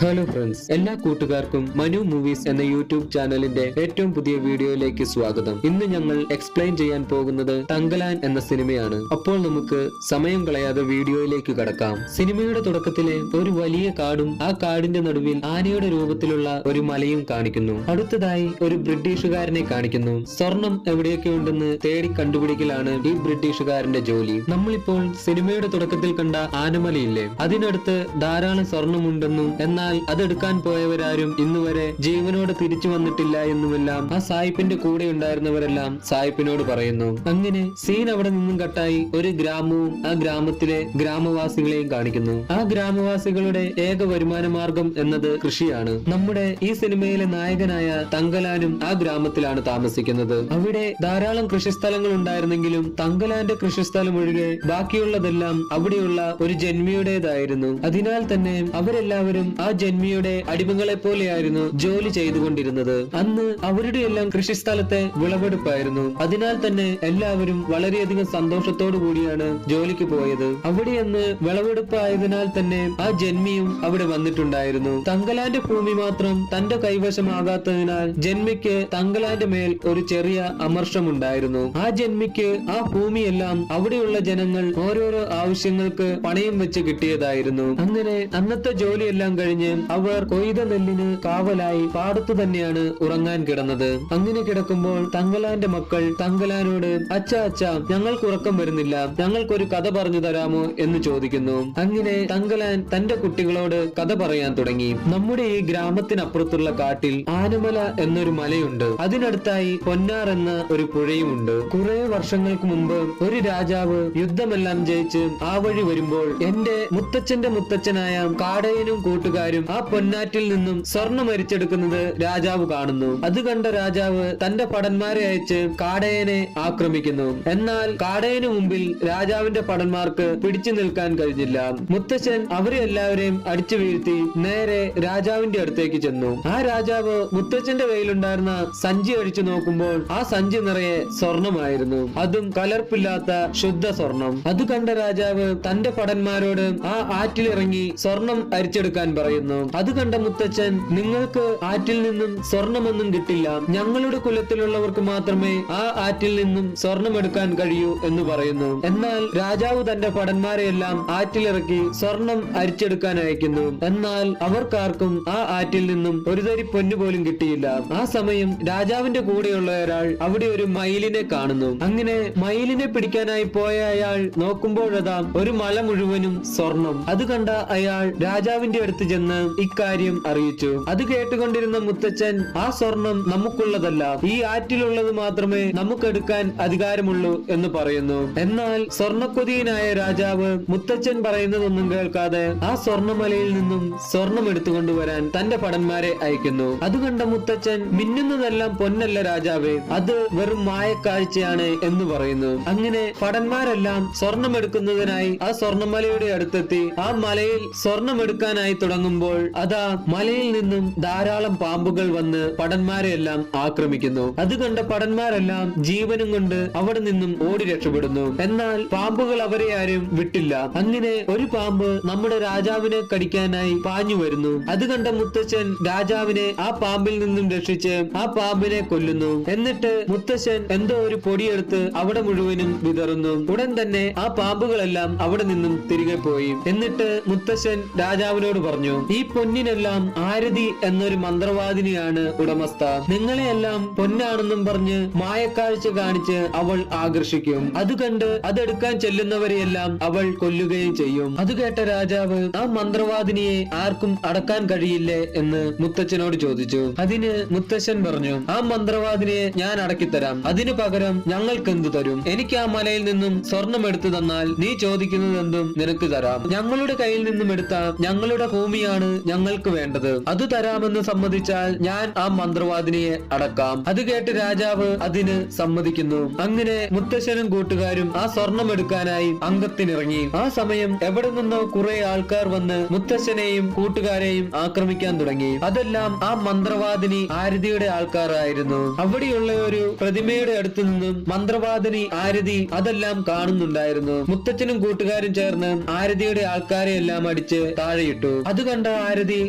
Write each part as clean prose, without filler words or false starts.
Hello friends, എല്ലാ കൂട്ടുകാർക്കും Manu movies എന്ന യൂട്യൂബ് ചാനലിന്റെ ഏറ്റവും പുതിയ വീഡിയോയിലേക്ക് സ്വാഗതം. ഇന്ന് ഞങ്ങൾ എക്സ്പ്ലെയിൻ ചെയ്യാൻ പോകുന്നത് തങ്കലാൻ എന്ന സിനിമയാണ്. അപ്പോൾ നമുക്ക് സമയം കളയാതെ വീഡിയോയിലേക്ക് കടക്കാം. സിനിമയുടെ തുടക്കത്തിലെ ഒരു വലിയ കാടും ആ കാടിന്റെ നടുവിൽ ആനയുടെ രൂപത്തിലുള്ള ഒരു മലയും കാണിക്കുന്നു. അടുത്തതായി ഒരു ബ്രിട്ടീഷുകാരനെ കാണിക്കുന്നു. സ്വർണം എവിടെയൊക്കെ ഉണ്ടെന്ന് തേടി കണ്ടുപിടിക്കലാണ് ഈ ബ്രിട്ടീഷുകാരന്റെ ജോലി. നമ്മളിപ്പോൾ സിനിമയുടെ തുടക്കത്തിൽ കണ്ട ആനമലയില്ലേ, അതിനടുത്ത് ധാരാളം സ്വർണമുണ്ടെന്നും എന്നാൽ അതെടുക്കാൻ പോയവരാരും ഇന്നുവരെ ജീവനോട് തിരിച്ചു വന്നിട്ടില്ല എന്നുമെല്ലാം ആ സായിപ്പിന്റെ കൂടെ ഉണ്ടായിരുന്നവരെല്ലാം സായിപ്പിനോട് പറയുന്നു. അങ്ങനെ സീൻ അവിടെ നിന്നും കട്ടായി ഒരു ഗ്രാമവും ആ ഗ്രാമത്തിലെ ഗ്രാമവാസികളെയും കാണിക്കുന്നു. ആ ഗ്രാമവാസികളുടെ ഏക വരുമാന മാർഗം എന്നത് കൃഷിയാണ്. നമ്മുടെ ഈ സിനിമയിലെ നായകനായ തങ്കലാനും ആ ഗ്രാമത്തിലാണ് താമസിക്കുന്നത്. അവിടെ ധാരാളം കൃഷിസ്ഥലങ്ങൾ ഉണ്ടായിരുന്നെങ്കിലും തങ്കലാന്റെ കൃഷിസ്ഥലം ഒഴികെ ബാക്കിയുള്ളതെല്ലാം അവിടെയുള്ള ഒരു ജന്മിയുടേതായിരുന്നു. അതിനാൽ തന്നെ അവരെല്ലാവരും ആ ജന്മിയുടെ അടിമകളെ പോലെയായിരുന്നു ജോലി ചെയ്തുകൊണ്ടിരുന്നത്. അന്ന് അവരുടെ എല്ലാം കൃഷിസ്ഥലത്തെ വിളവെടുപ്പായിരുന്നു. അതിനാൽ തന്നെ എല്ലാവരും വളരെയധികം സന്തോഷത്തോടു കൂടിയാണ് ജോലിക്ക് പോയത്. അവിടെ അന്ന് വിളവെടുപ്പായതിനാൽ തന്നെ ആ ജന്മിയും അവിടെ വന്നിട്ടുണ്ടായിരുന്നു. തങ്കലാന്റെ ഭൂമി മാത്രം തന്റെ കൈവശമാകാത്തതിനാൽ ജന്മിക്ക് തങ്കലാന്റെ മേൽ ഒരു ചെറിയ അമർഷമുണ്ടായിരുന്നു. ആ ജന്മിക്ക് ആ ഭൂമിയെല്ലാം അവിടെയുള്ള ജനങ്ങൾ ഓരോരോ ആവശ്യങ്ങൾക്ക് പണയം വെച്ച് കിട്ടിയതായിരുന്നു. അങ്ങനെ അന്നത്തെ ജോലിയെല്ലാം കഴിഞ്ഞ് അവർ കൊയ്ത നെല്ലിന് കാവലായി പാടത്തു തന്നെയാണ് ഉറങ്ങാൻ കിടന്നത്. അങ്ങനെ കിടക്കുമ്പോൾ തങ്കലാന്റെ മക്കൾ തങ്കലാനോട് അച്ഛാ അച്ഛാ, ഞങ്ങൾക്ക് ഉറക്കം വരുന്നില്ല, ഞങ്ങൾക്കൊരു കഥ പറഞ്ഞു തരാമോ എന്ന് ചോദിക്കുന്നു. അങ്ങനെ തങ്കലാൻ തന്റെ കുട്ടികളോട് കഥ പറയാൻ തുടങ്ങി. നമ്മുടെ ഈ ഗ്രാമത്തിനപ്പുറത്തുള്ള കാട്ടിൽ ആനമല എന്നൊരു മലയുണ്ട്. അതിനടുത്തായി പൊന്നാർ എന്ന ഒരു പുഴയുമുണ്ട്. കുറെ വർഷങ്ങൾക്ക് മുമ്പ് ഒരു രാജാവ് യുദ്ധമെല്ലാം ജയിച്ച് ആ വഴി വരുമ്പോൾ എന്റെ മുത്തച്ഛന്റെ മുത്തച്ഛനായ കാടയനും കൂട്ടുകാരും ആ പൊന്നാറ്റിൽ നിന്നും സ്വർണം അരിച്ചെടുക്കുന്നത് രാജാവ് കാണുന്നു. അത് കണ്ട രാജാവ് തന്റെ ഭടന്മാരെ അയച്ച് കാടയനെ ആക്രമിക്കുന്നു. എന്നാൽ കാടയന് മുമ്പിൽ രാജാവിന്റെ ഭടന്മാർക്ക് പിടിച്ചു നിൽക്കാൻ കഴിഞ്ഞില്ല. മുത്തച്ഛൻ അവരെ എല്ലാവരെയും അടിച്ചു വീഴ്ത്തി നേരെ രാജാവിന്റെ അടുത്തേക്ക് ചെന്നു. ആ രാജാവ് മുത്തച്ഛന്റെ കയ്യിലുണ്ടായിരുന്ന സഞ്ചി അടിച്ചു നോക്കുമ്പോൾ ആ സഞ്ചി നിറയെ സ്വർണമായിരുന്നു. അതും കലർപ്പില്ലാത്ത ശുദ്ധ സ്വർണം. അത് കണ്ട രാജാവ് തന്റെ ഭടന്മാരോട് ആ ആറ്റിലിറങ്ങി സ്വർണം അരിച്ചെടുക്കാൻ പറയുന്നു. അത് കണ്ട മുത്തച്ഛൻ, നിങ്ങൾക്ക് ആറ്റിൽ നിന്നും സ്വർണമൊന്നും കിട്ടില്ല, ഞങ്ങളുടെ കുലത്തിലുള്ളവർക്ക് മാത്രമേ ആ ആറ്റിൽ നിന്നും സ്വർണം എടുക്കാൻ കഴിയൂ എന്ന് പറയുന്നു. എന്നാൽ രാജാവ് തന്റെ ഭടന്മാരെ എല്ലാം ആറ്റിലിറക്കി സ്വർണം അരിച്ചെടുക്കാൻ അയക്കുന്നു. എന്നാൽ അവർക്കാർക്കും ആ ആറ്റിൽ നിന്നും ഒരു തരി പൊന്നു പോലും കിട്ടിയില്ല. ആ സമയം രാജാവിന്റെ കൂടെയുള്ള ഒരാൾ അവിടെ ഒരു മയിലിനെ കാണുന്നു. അങ്ങനെ മയിലിനെ പിടിക്കാനായി പോയ അയാൾ നോക്കുമ്പോഴതാ ഒരു മല മുഴുവനും സ്വർണം. അത് കണ്ട അയാൾ രാജാവിന്റെ അടുത്ത് ചെന്ന് ഇക്കാര്യം അറിയിച്ചു. അത് കേട്ടുകൊണ്ടിരുന്ന മുത്തച്ഛൻ, ആ സ്വർണം നമുക്കുള്ളതല്ല, ഈ ആറ്റിലുള്ളത് മാത്രമേ നമുക്കെടുക്കാൻ അധികാരമുള്ളൂ എന്ന് പറയുന്നു. എന്നാൽ സ്വർണക്കൊതിയനായ രാജാവ് മുത്തച്ഛൻ പറയുന്നതൊന്നും കേൾക്കാതെ ആ സ്വർണമലയിൽ നിന്നും സ്വർണം എടുത്തുകൊണ്ടുവരാൻ തന്റെ ഭടന്മാരെ അയക്കുന്നു. അത് കണ്ട മുത്തച്ഛൻ, മിന്നുന്നതെല്ലാം പൊന്നല്ല രാജാവേ, അത് വെറും മായക്കാഴ്ചയാണ് എന്ന് പറയുന്നു. അങ്ങനെ ഭടന്മാരെല്ലാം സ്വർണം എടുക്കുന്നതിനായി ആ സ്വർണമലയുടെ അടുത്തെത്തി ആ മലയിൽ സ്വർണം എടുക്കാനായി തുടങ്ങുമ്പോൾ അതാ മലയിൽ നിന്നും ധാരാളം പാമ്പുകൾ വന്ന് ഭടന്മാരെ എല്ലാം ആക്രമിക്കുന്നു. അത് കണ്ട ഭടന്മാരെല്ലാം ജീവനും കൊണ്ട് അവിടെ നിന്നും ഓടി രക്ഷപ്പെടുന്നു. എന്നാൽ പാമ്പുകൾ അവരെ ആരും വിട്ടില്ല. അങ്ങനെ ഒരു പാമ്പ് നമ്മുടെ രാജാവിനെ കടിക്കാനായി പാഞ്ഞു വരുന്നു. അത് കണ്ട മുത്തച്ഛൻ രാജാവിനെ ആ പാമ്പിൽ നിന്നും രക്ഷിച്ച് ആ പാമ്പിനെ കൊല്ലുന്നു. എന്നിട്ട് മുത്തച്ഛൻ എന്തോ ഒരു പൊടിയെടുത്ത് അവിടെ മുഴുവനും വിതറുന്നു. ഉടൻ തന്നെ ആ പാമ്പുകളെല്ലാം അവിടെ നിന്നും തിരികെ പോയി. എന്നിട്ട് മുത്തച്ഛൻ രാജാവിനോട് പറഞ്ഞു, ഈ പൊന്നിനെല്ലാം ആരതി എന്നൊരു മന്ത്രവാദിനിയാണ് ഉടമസ്ഥ. നിങ്ങളെയെല്ലാം പൊന്നാണെന്നും പറഞ്ഞ് മായക്കാഴ്ച കാണിച്ച് അവൾ ആകർഷിക്കും. അത് കണ്ട് അതെടുക്കാൻ ചെല്ലുന്നവരെയെല്ലാം അവൾ കൊല്ലുകയും ചെയ്യും. അത് കേട്ട രാജാവ്, ആ മന്ത്രവാദിനിയെ ആർക്കും അടക്കാൻ കഴിയില്ലേ എന്ന് മുത്തച്ഛനോട് ചോദിച്ചു. അതിന് മുത്തച്ഛൻ പറഞ്ഞു, ആ മന്ത്രവാദിനിയെ ഞാൻ അടക്കിത്തരാം, അതിനു പകരം ഞങ്ങൾക്ക് എന്തു തരും? എനിക്ക് ആ മലയിൽ നിന്നും സ്വർണം എടുത്തു തന്നാൽ നീ ചോദിക്കുന്നത് എന്തും നിനക്ക് തരാം. ഞങ്ങളുടെ കയ്യിൽ നിന്നും എടുത്ത ഞങ്ങളുടെ ഭൂമിയാണ് ഞങ്ങൾക്ക് വേണ്ടത്, അത് തരാമെന്ന് സമ്മതിച്ചാൽ ഞാൻ ആ മന്ത്രവാദിനിയെ അടക്കാം. അത് കേട്ട് രാജാവ് അതിന് സമ്മതിക്കുന്നു. അങ്ങനെ മുത്തശ്ശനും കൂട്ടുകാരും ആ സ്വർണം എടുക്കാനായി അംഗത്തിനിറങ്ങി. ആ സമയം എവിടെ നിന്നോ കുറെ ആൾക്കാർ വന്ന് മുത്തശ്ശനെയും കൂട്ടുകാരെയും ആക്രമിക്കാൻ തുടങ്ങി. അതെല്ലാം ആ മന്ത്രവാദിനി ആരതിയുടെ ആൾക്കാരായിരുന്നു. അവിടെയുള്ള ഒരു പ്രതിമയുടെ അടുത്ത് നിന്നും മന്ത്രവാദിനി ആരതി അതെല്ലാം കാണുന്നുണ്ടായിരുന്നു. മുത്തച്ഛനും കൂട്ടുകാരും ചേർന്ന് ആരതിയുടെ ആൾക്കാരെ എല്ലാം അടിച്ച് താഴെയിട്ടു. അത് കണ്ട ആരതി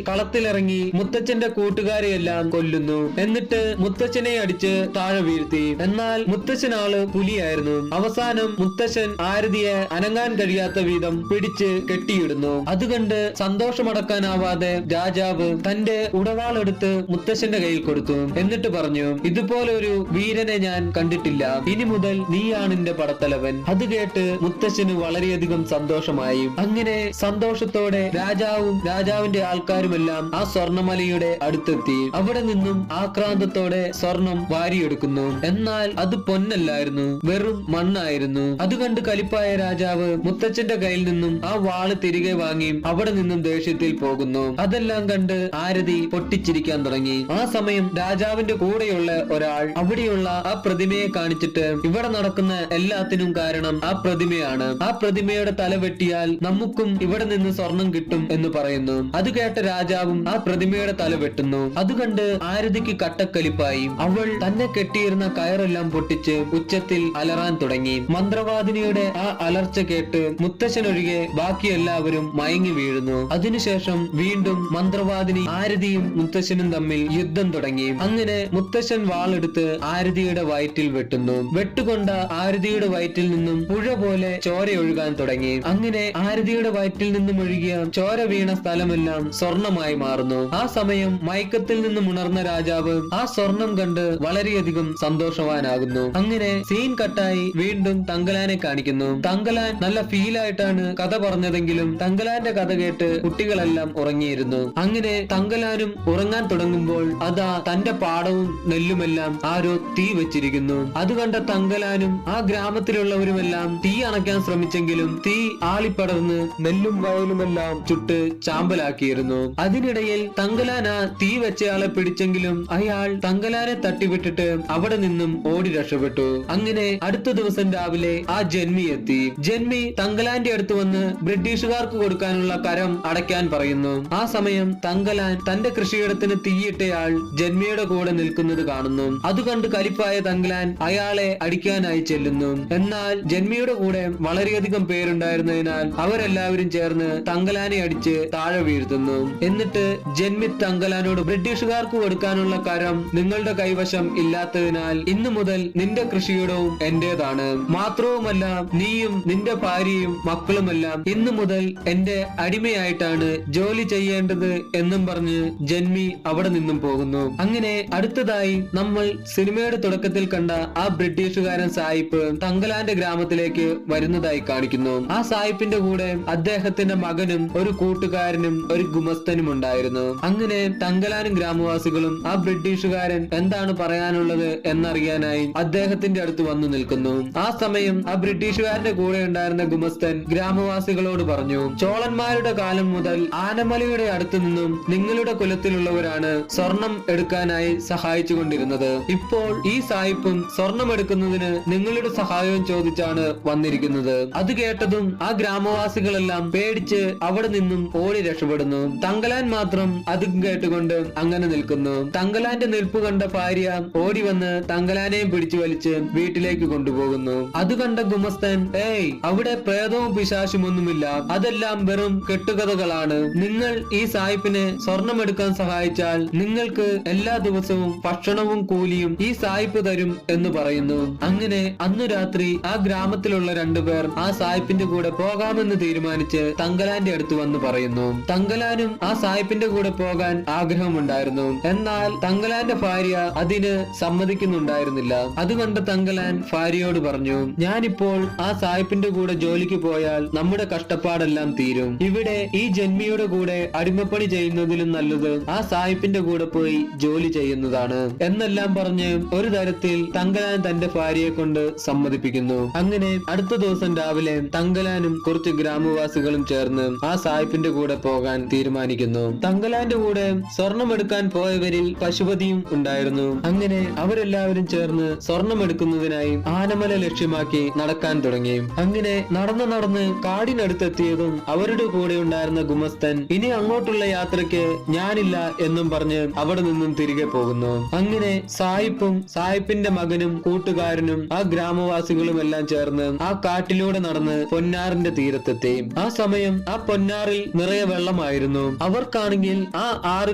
കളത്തിലിറങ്ങി മുത്തച്ഛന്റെ കൂട്ടുകാരെയെല്ലാം കൊല്ലുന്നു. എന്നിട്ട് മുത്തച്ഛനെ അടിച്ച് താഴെ വീഴ്ത്തി. എന്നാൽ മുത്തച്ഛൻ ആള് പുലിയായിരുന്നു. അവസാനം മുത്തച്ഛൻ ആരതിയെ അനങ്ങാൻ കഴിയാത്ത വിധം പിടിച്ച് കെട്ടിയിടുന്നു. അതുകണ്ട് സന്തോഷമടക്കാനാവാതെ രാജാവ് തന്റെ ഉടവാളെടുത്ത് മുത്തച്ഛന്റെ കയ്യിൽ കൊടുത്തു. എന്നിട്ട് പറഞ്ഞു, ഇതുപോലെ ഒരു വീരനെ ഞാൻ കണ്ടിട്ടില്ല. ഇനി മുതൽ നീയാണ് എന്റെ പടത്തലവൻ. അത് കേട്ട് മുത്തച്ഛന് വളരെയധികം സന്തോഷമായി. അങ്ങനെ സന്തോഷത്തോടെ രാജാവും രാജാവിന്റെ ആൾക്കാരുമെല്ലാം ആ സ്വർണ്ണമലയുടെ അടുത്തെത്തി. അവിടെ നിന്നും ആക്രാന്തത്തോടെ സ്വർണം വാരിയെടുക്കുന്നു. എന്നാൽ അത് പൊന്നല്ലായിരുന്നു, വെറും മണ്ണായിരുന്നു. അത് കണ്ട് കലിപ്പായ രാജാവ് മുത്തച്ഛന്റെ കയ്യിൽ നിന്നും ആ വാള് തിരികെ വാങ്ങി അവിടെ നിന്നും ദേഷ്യത്തിൽ പോകുന്നു. അതെല്ലാം കണ്ട് ആരതി പൊട്ടിച്ചിരിക്കാൻ തുടങ്ങി. ആ സമയം രാജാവിന്റെ കൂടെയുള്ള ഒരാൾ അവിടെയുള്ള ആ പ്രതിമയെ കാണിച്ചിട്ട്, ഇവിടെ നടക്കുന്ന എല്ലാത്തിനും കാരണം ആ പ്രതിമയാണ്. ആ പ്രതിമയുടെ തല വെട്ടിയാൽ നമുക്കും ഇവിടെ നിന്ന് സ്വർണം കിട്ടും എന്ന് പറയുന്നു. അത് കേട്ട രാജാവും ആ പ്രതിമയുടെ തല വെട്ടുന്നു. അത് കണ്ട് ആരതിക്ക് കട്ടക്കലിപ്പായി. അവൾ തന്നെ കെട്ടിയിരുന്ന കയറെല്ലാം പൊട്ടിച്ച് ഉച്ചത്തിൽ അലറാൻ തുടങ്ങി. മന്ത്രവാദിനിയുടെ ആ അലർച്ച കേട്ട് മുത്തശ്ശനൊഴികെ ബാക്കി എല്ലാവരും മയങ്ങി വീഴുന്നു. അതിനുശേഷം വീണ്ടും മന്ത്രവാദിനി ആരതിയും മുത്തശ്ശനും തമ്മിൽ യുദ്ധം തുടങ്ങി. അങ്ങനെ മുത്തശ്ശൻ വാളെടുത്ത് ആരതിയുടെ വയറ്റിൽ വെട്ടുന്നു. വെട്ടുകൊണ്ട ആരതിയുടെ വയറ്റിൽ നിന്നും പുഴ പോലെ ചോര ഒഴുകാൻ തുടങ്ങി. അങ്ങനെ ആരതിയുടെ വയറ്റിൽ നിന്നും ഒഴുകിയ ചോര വീണ സ്ഥലമെല്ലാം സ്വർണമായി മാറുന്നു. ആ സമയം മയക്കത്തിൽ നിന്നും ഉണർന്ന രാജാവ് ആ സ്വർണം കണ്ട് വളരെയധികം സന്തോഷവാനാകുന്നു. അങ്ങനെ സീൻ കട്ടായി വീണ്ടും തങ്കലാനെ കാണിക്കുന്നു. തങ്കലാൻ നല്ല ഫീലായിട്ടാണ് കഥ പറഞ്ഞതെങ്കിലും തങ്കലാന്റെ കഥ കേട്ട് കുട്ടികളെല്ലാം ഉറങ്ങിയിരുന്നു. അങ്ങനെ തങ്കലാനും ഉറങ്ങാൻ തുടങ്ങുമ്പോൾ അതാ തന്റെ പാടവും നെല്ലുമെല്ലാം ആരോ തീ വെച്ചിരിക്കുന്നു. അത് കണ്ട തങ്കലാനും ആ ഗ്രാമത്തിലുള്ളവരുമെല്ലാം തീ അണയ്ക്കാൻ ശ്രമിച്ചെങ്കിലും തീ ആളിപ്പടർന്ന് നെല്ലും വയലുമെല്ലാം ചുട്ട് ചാമ്പലാക്കിയിരുന്നു. അതിനിടയിൽ തങ്കലാൻ ആ തീ വെച്ചയാളെ പിടിച്ചെങ്കിലും അയാൾ തങ്കലാനെ തട്ടിവിട്ടിട്ട് അവിടെ നിന്നും ഓടി രക്ഷപ്പെട്ടു. അങ്ങനെ അടുത്ത ദിവസം രാവിലെ ആ ജന്മി എത്തി. ജന്മി തങ്കലാന്റെ അടുത്ത് വന്ന് ബ്രിട്ടീഷുകാർക്ക് കൊടുക്കാനുള്ള കരം അടയ്ക്കാൻ പറയുന്നു. ആ സമയം തങ്കലാൻ തന്റെ കൃഷിയിടത്തിന് തീയിട്ടയാൾ ജന്മിയുടെ കൂടെ നിൽക്കുന്നത് കാണുന്നു. അത് കണ്ട് കലിപ്പായ തങ്കലാൻ അയാളെ അടിക്കാനായി ചെല്ലുന്നു. എന്നാൽ ജന്മിയുടെ കൂടെ വളരെയധികം പേരുണ്ടായിരുന്നതിനാൽ അവരെല്ലാവരും ചേർന്ന് തങ്കലാനെ അടിച്ച് താഴെ വീഴ്ത്തുന്നു. എന്നിട്ട് ജന്മി തങ്കലാനോട്, ബ്രിട്ടീഷുകാർക്ക് കൊടുക്കാനുള്ള കരം നിങ്ങളുടെ കൈവശം ഇല്ലാത്തതിനാൽ ഇന്നു മുതൽ നിന്റെ കൃഷിയിടവും എന്റേതാണ്. മാത്രവുമല്ല നീയും നിന്റെ ഭാര്യയും മക്കളുമെല്ലാം ഇന്നു മുതൽ എന്റെ അടിമയായിട്ടാണ് ജോലി ചെയ്യേണ്ടത് എന്നും പറഞ്ഞ് ജന്മി അവിടെ നിന്നും പോകുന്നു. അങ്ങനെ അടുത്തതായി നമ്മൾ സിനിമയുടെ തുടക്കത്തിൽ കണ്ട ആ ബ്രിട്ടീഷുകാരൻ സായിപ്പ് തങ്കലാന്റെ ഗ്രാമത്തിലേക്ക് വരുന്നതായി കാണിക്കുന്നു. ആ സായിപ്പിന്റെ കൂടെ അദ്ദേഹത്തിന്റെ മകനും ഒരു കൂട്ടുകാരനും ഒരു ഗുമസ്തനും ഉണ്ടായിരുന്നു. അങ്ങനെ തങ്കലാനും ഗ്രാമവാസികളും ആ ബ്രിട്ടീഷുകാരൻ എന്താണ് പറയാനുള്ളത് എന്നറിയാനായി അദ്ദേഹത്തിന്റെ അടുത്ത് വന്നു നിൽക്കുന്നു. ആ സമയം ആ ബ്രിട്ടീഷുകാരന്റെ കൂടെ ഉണ്ടായിരുന്ന ഗുമസ്തൻ ഗ്രാമവാസികളോട് പറഞ്ഞു, ചോളന്മാരുടെ കാലം മുതൽ ആനമലയുടെ അടുത്തു നിന്നും നിങ്ങളുടെ കുലത്തിലുള്ളവരാണ് സ്വർണം എടുക്കാനായി സഹായിച്ചുകൊണ്ടിരുന്നത്. ഇപ്പോൾ ഈ സായിപ്പും സ്വർണം എടുക്കുന്നതിന് നിങ്ങളുടെ സഹായവും ചോദിച്ചാണ് വന്നിരിക്കുന്നത്. അത് കേട്ടതും ആ ഗ്രാമവാസികളെല്ലാം പേടിച്ച് അവിടെ നിന്നും ഓടി രക്ഷപ്പെടുന്നു. തങ്കലാൻ മാത്രം അതും കേട്ടുകൊണ്ട് അങ്ങനെ നിൽക്കുന്നു. തങ്കലാന്റെ നിൽപ്പ് കണ്ട ഭാര്യ ഓടി വന്ന് തങ്കലാനെയും പിടിച്ചു വലിച്ച് വീട്ടിലേക്ക് കൊണ്ടുപോകുന്നു. അത് കണ്ട ഗുമസ്തൻ, ഏയ് അവിടെ പ്രേതവും പിശാശും ഒന്നുമില്ല, അതെല്ലാം വെറും കെട്ടുകഥകളാണ്. നിങ്ങൾ ഈ സായിപ്പിനെ സ്വർണം എടുക്കാൻ സഹായിച്ചാൽ നിങ്ങൾക്ക് എല്ലാ ദിവസവും ഭക്ഷണവും കൂലിയും ഈ സായിപ്പ് തരും എന്ന് പറയുന്നു. അങ്ങനെ അന്നു രാത്രി ആ ഗ്രാമത്തിലുള്ള രണ്ടുപേർ ആ സായിപ്പിന്റെ കൂടെ പോകാമെന്ന് തീരുമാനിച്ച് തങ്കലാന്റെ അടുത്ത് വന്ന് പറയുന്നു. തങ്കലാനും ആ സായിപ്പിന്റെ കൂടെ പോകാൻ ആഗ്രഹമുണ്ടായിരുന്നു. എന്നാൽ തങ്കലാന്റെ ഭാര്യ അതിന് സമ്മതിക്കുന്നുണ്ടായിരുന്നില്ല. അതുകൊണ്ട് തങ്കലാൻ ഭാര്യയോട് പറഞ്ഞു, ഞാനിപ്പോൾ ആ സായിപ്പിന്റെ കൂടെ ജോലിക്ക് പോയാൽ നമ്മുടെ കഷ്ടപ്പാടെല്ലാം തീരും. ഇവിടെ ഈ ജന്മിയുടെ കൂടെ അടിമപ്പണി ചെയ്യുന്നതിലും നല്ലത് ആ സായിപ്പിന്റെ കൂടെ പോയി ജോലി ചെയ്യുന്നതാണ് എന്നെല്ലാം പറഞ്ഞ് ഒരു തരത്തിൽ തങ്കലാൻ തന്റെ ഭാര്യയെ കൊണ്ട് സമ്മതിപ്പിക്കുന്നു. അങ്ങനെ അടുത്ത ദിവസം രാവിലെ തങ്കലാനും കുറച്ച് ഗ്രാമവാസികളും ചേർന്ന് ആ സായിപ്പിന്റെ കൂടെ പോകാൻ തീരുമാനിക്കുന്നു. തങ്കലാന്റെ കൂടെ സ്വർണം എടുക്കാൻ പോയവരിൽ പശുപതിയും ഉണ്ടായിരുന്നു. അങ്ങനെ അവരെല്ലാവരും ചേർന്ന് സ്വർണം എടുക്കുന്നതിനായി ആനമല ലക്ഷ്യമാക്കി നടക്കാൻ തുടങ്ങി. അങ്ങനെ നടന്ന് കാടിനടുത്തെത്തിയതും അവരുടെ കൂടെ ഉണ്ടായിരുന്ന ഗുമസ്തൻ ഇനി അങ്ങോട്ടുള്ള യാത്രയ്ക്ക് ഞാനില്ല എന്നും പറഞ്ഞ് അവിടെ നിന്നും തിരികെ പോകുന്നു. അങ്ങനെ സായിപ്പും സായിപ്പിന്റെ മകനും കൂട്ടുകാരനും ആ ഗ്രാമവാസികളും എല്ലാം ചേർന്ന് ആ കാട്ടിലൂടെ നടന്ന് പൊന്നാറിന്റെ തീരത്തെത്തി. ആ സമയം ആ പൊന്നാറിൽ നിറയെ വെള്ളമായി. ദൂരമായിരുന്നു. അവർക്കാണെങ്കിൽ ആ ആറ്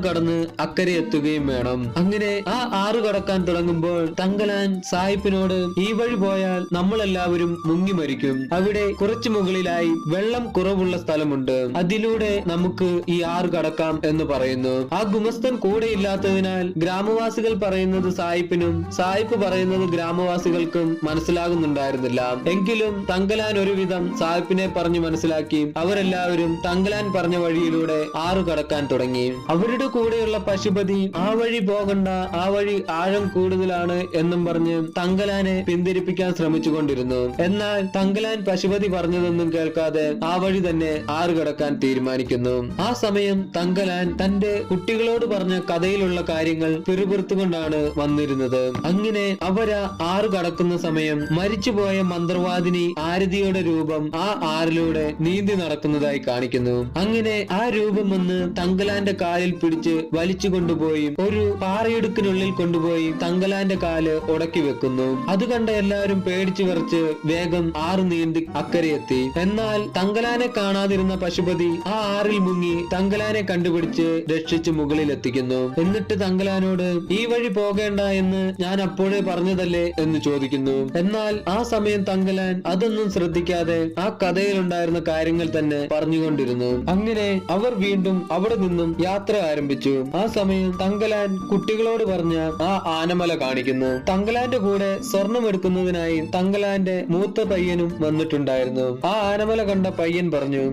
കടന്ന് അക്കരെ എത്തുകയും വേണം. അങ്ങനെ ആ ആറ് കടക്കാൻ തുടങ്ങുമ്പോൾ തങ്കലാൻ സായിപ്പിനോട് ഈ വഴി പോയാൽ നമ്മളെല്ലാവരും മുങ്ങി മരിക്കും. അവിടെ കുറച്ചു മുകളിലായി വെള്ളം കുറവുള്ള സ്ഥലമുണ്ട്, അതിലൂടെ നമുക്ക് ഈ ആറ് കടക്കാം എന്ന് പറയുന്നു. ആ ഗുമസ്തൻ കൂടെ ഇല്ലാത്തതിനാൽ ഗ്രാമവാസികൾ പറയുന്നത് സായിപ്പിനും സായിപ്പ് പറയുന്നത് ഗ്രാമവാസികൾക്കും മനസ്സിലാകുന്നുണ്ടായിരുന്നില്ല. എങ്കിലും തങ്കലാൻ ഒരുവിധം സായിപ്പിനെ പറഞ്ഞു മനസ്സിലാക്കി അവരെല്ലാവരും തങ്കലാൻ പറഞ്ഞ വഴിയിലൂടെ ആറ് കടക്കാൻ തുടങ്ങി. അവരുടെ കൂടെയുള്ള പശുപതി ആ വഴി പോകണ്ട, ആ വഴി ആഴം കൂടുതലാണ് എന്നും പറഞ്ഞ് തങ്കലാനെ പിന്തിരിപ്പിക്കാൻ ശ്രമിച്ചുകൊണ്ടിരുന്നു. എന്നാൽ തങ്കലാൻ പശുപതി പറഞ്ഞതൊന്നും കേൾക്കാതെ ആ വഴി തന്നെ ആറ് കടക്കാൻ തീരുമാനിക്കുന്നു. ആ സമയം തങ്കലാൻ തന്റെ കുട്ടികളോട് പറഞ്ഞ കഥയിലുള്ള കാര്യങ്ങൾ പിറുപിറുത്തുകൊണ്ടാണ് വന്നിരുന്നത്. അങ്ങനെ അവരാ ആറ് കടക്കുന്ന സമയം മരിച്ചുപോയ മന്ത്രവാദിനി ആരതിയുടെ രൂപം ആ ആറിലൂടെ നീന്തി നടക്കുന്നതായി കാണിക്കുന്നു. അങ്ങനെ ആ രൂപം വന്ന് തങ്കലാന്റെ കാലിൽ പിടിച്ച് വലിച്ചു കൊണ്ടുപോയി ഒരു പാറയിടുക്കിനുള്ളിൽ കൊണ്ടുപോയി തങ്കലാന്റെ കാല് ഉടക്കി വെക്കുന്നു. അത് കണ്ട എല്ലാവരും പേടിച്ചു വിറച്ച് വേഗം ആറ് നീന്തി അക്കരെ എത്തി. എന്നാൽ തങ്കലാനെ കാണാതിരുന്ന പശുപതി ആ ആറിൽ മുങ്ങി തങ്കലാനെ കണ്ടുപിടിച്ച് രക്ഷിച്ച് മുകളിൽ എത്തിക്കുന്നു. എന്നിട്ട് തങ്കലാനോട് ഈ വഴി പോകേണ്ട എന്ന് ഞാൻ അപ്പോഴേ പറഞ്ഞതല്ലേ എന്ന് ചോദിക്കുന്നു. എന്നാൽ ആ സമയം തങ്കലാൻ അതൊന്നും ശ്രദ്ധിക്കാതെ ആ കഥയിലുണ്ടായിരുന്ന കാര്യങ്ങൾ തന്നെ പറഞ്ഞുകൊണ്ടിരുന്നു. അങ്ങനെ അവർ വീണ്ടും അവിടെ നിന്നും യാത്ര ആരംഭിച്ചു. ആ സമയം തങ്കലാൻ കുട്ടികളോട് പറഞ്ഞ ആ ആനമല കാണിക്കുന്നു. തങ്കലാന്റെ കൂടെ സ്വർണം എടുക്കുന്നതിനായി തങ്കലാന്റെ മൂത്ത പയ്യനും വന്നിട്ടുണ്ടായിരുന്നു. ആ ആനമല കണ്ട പയ്യൻ പറഞ്ഞു,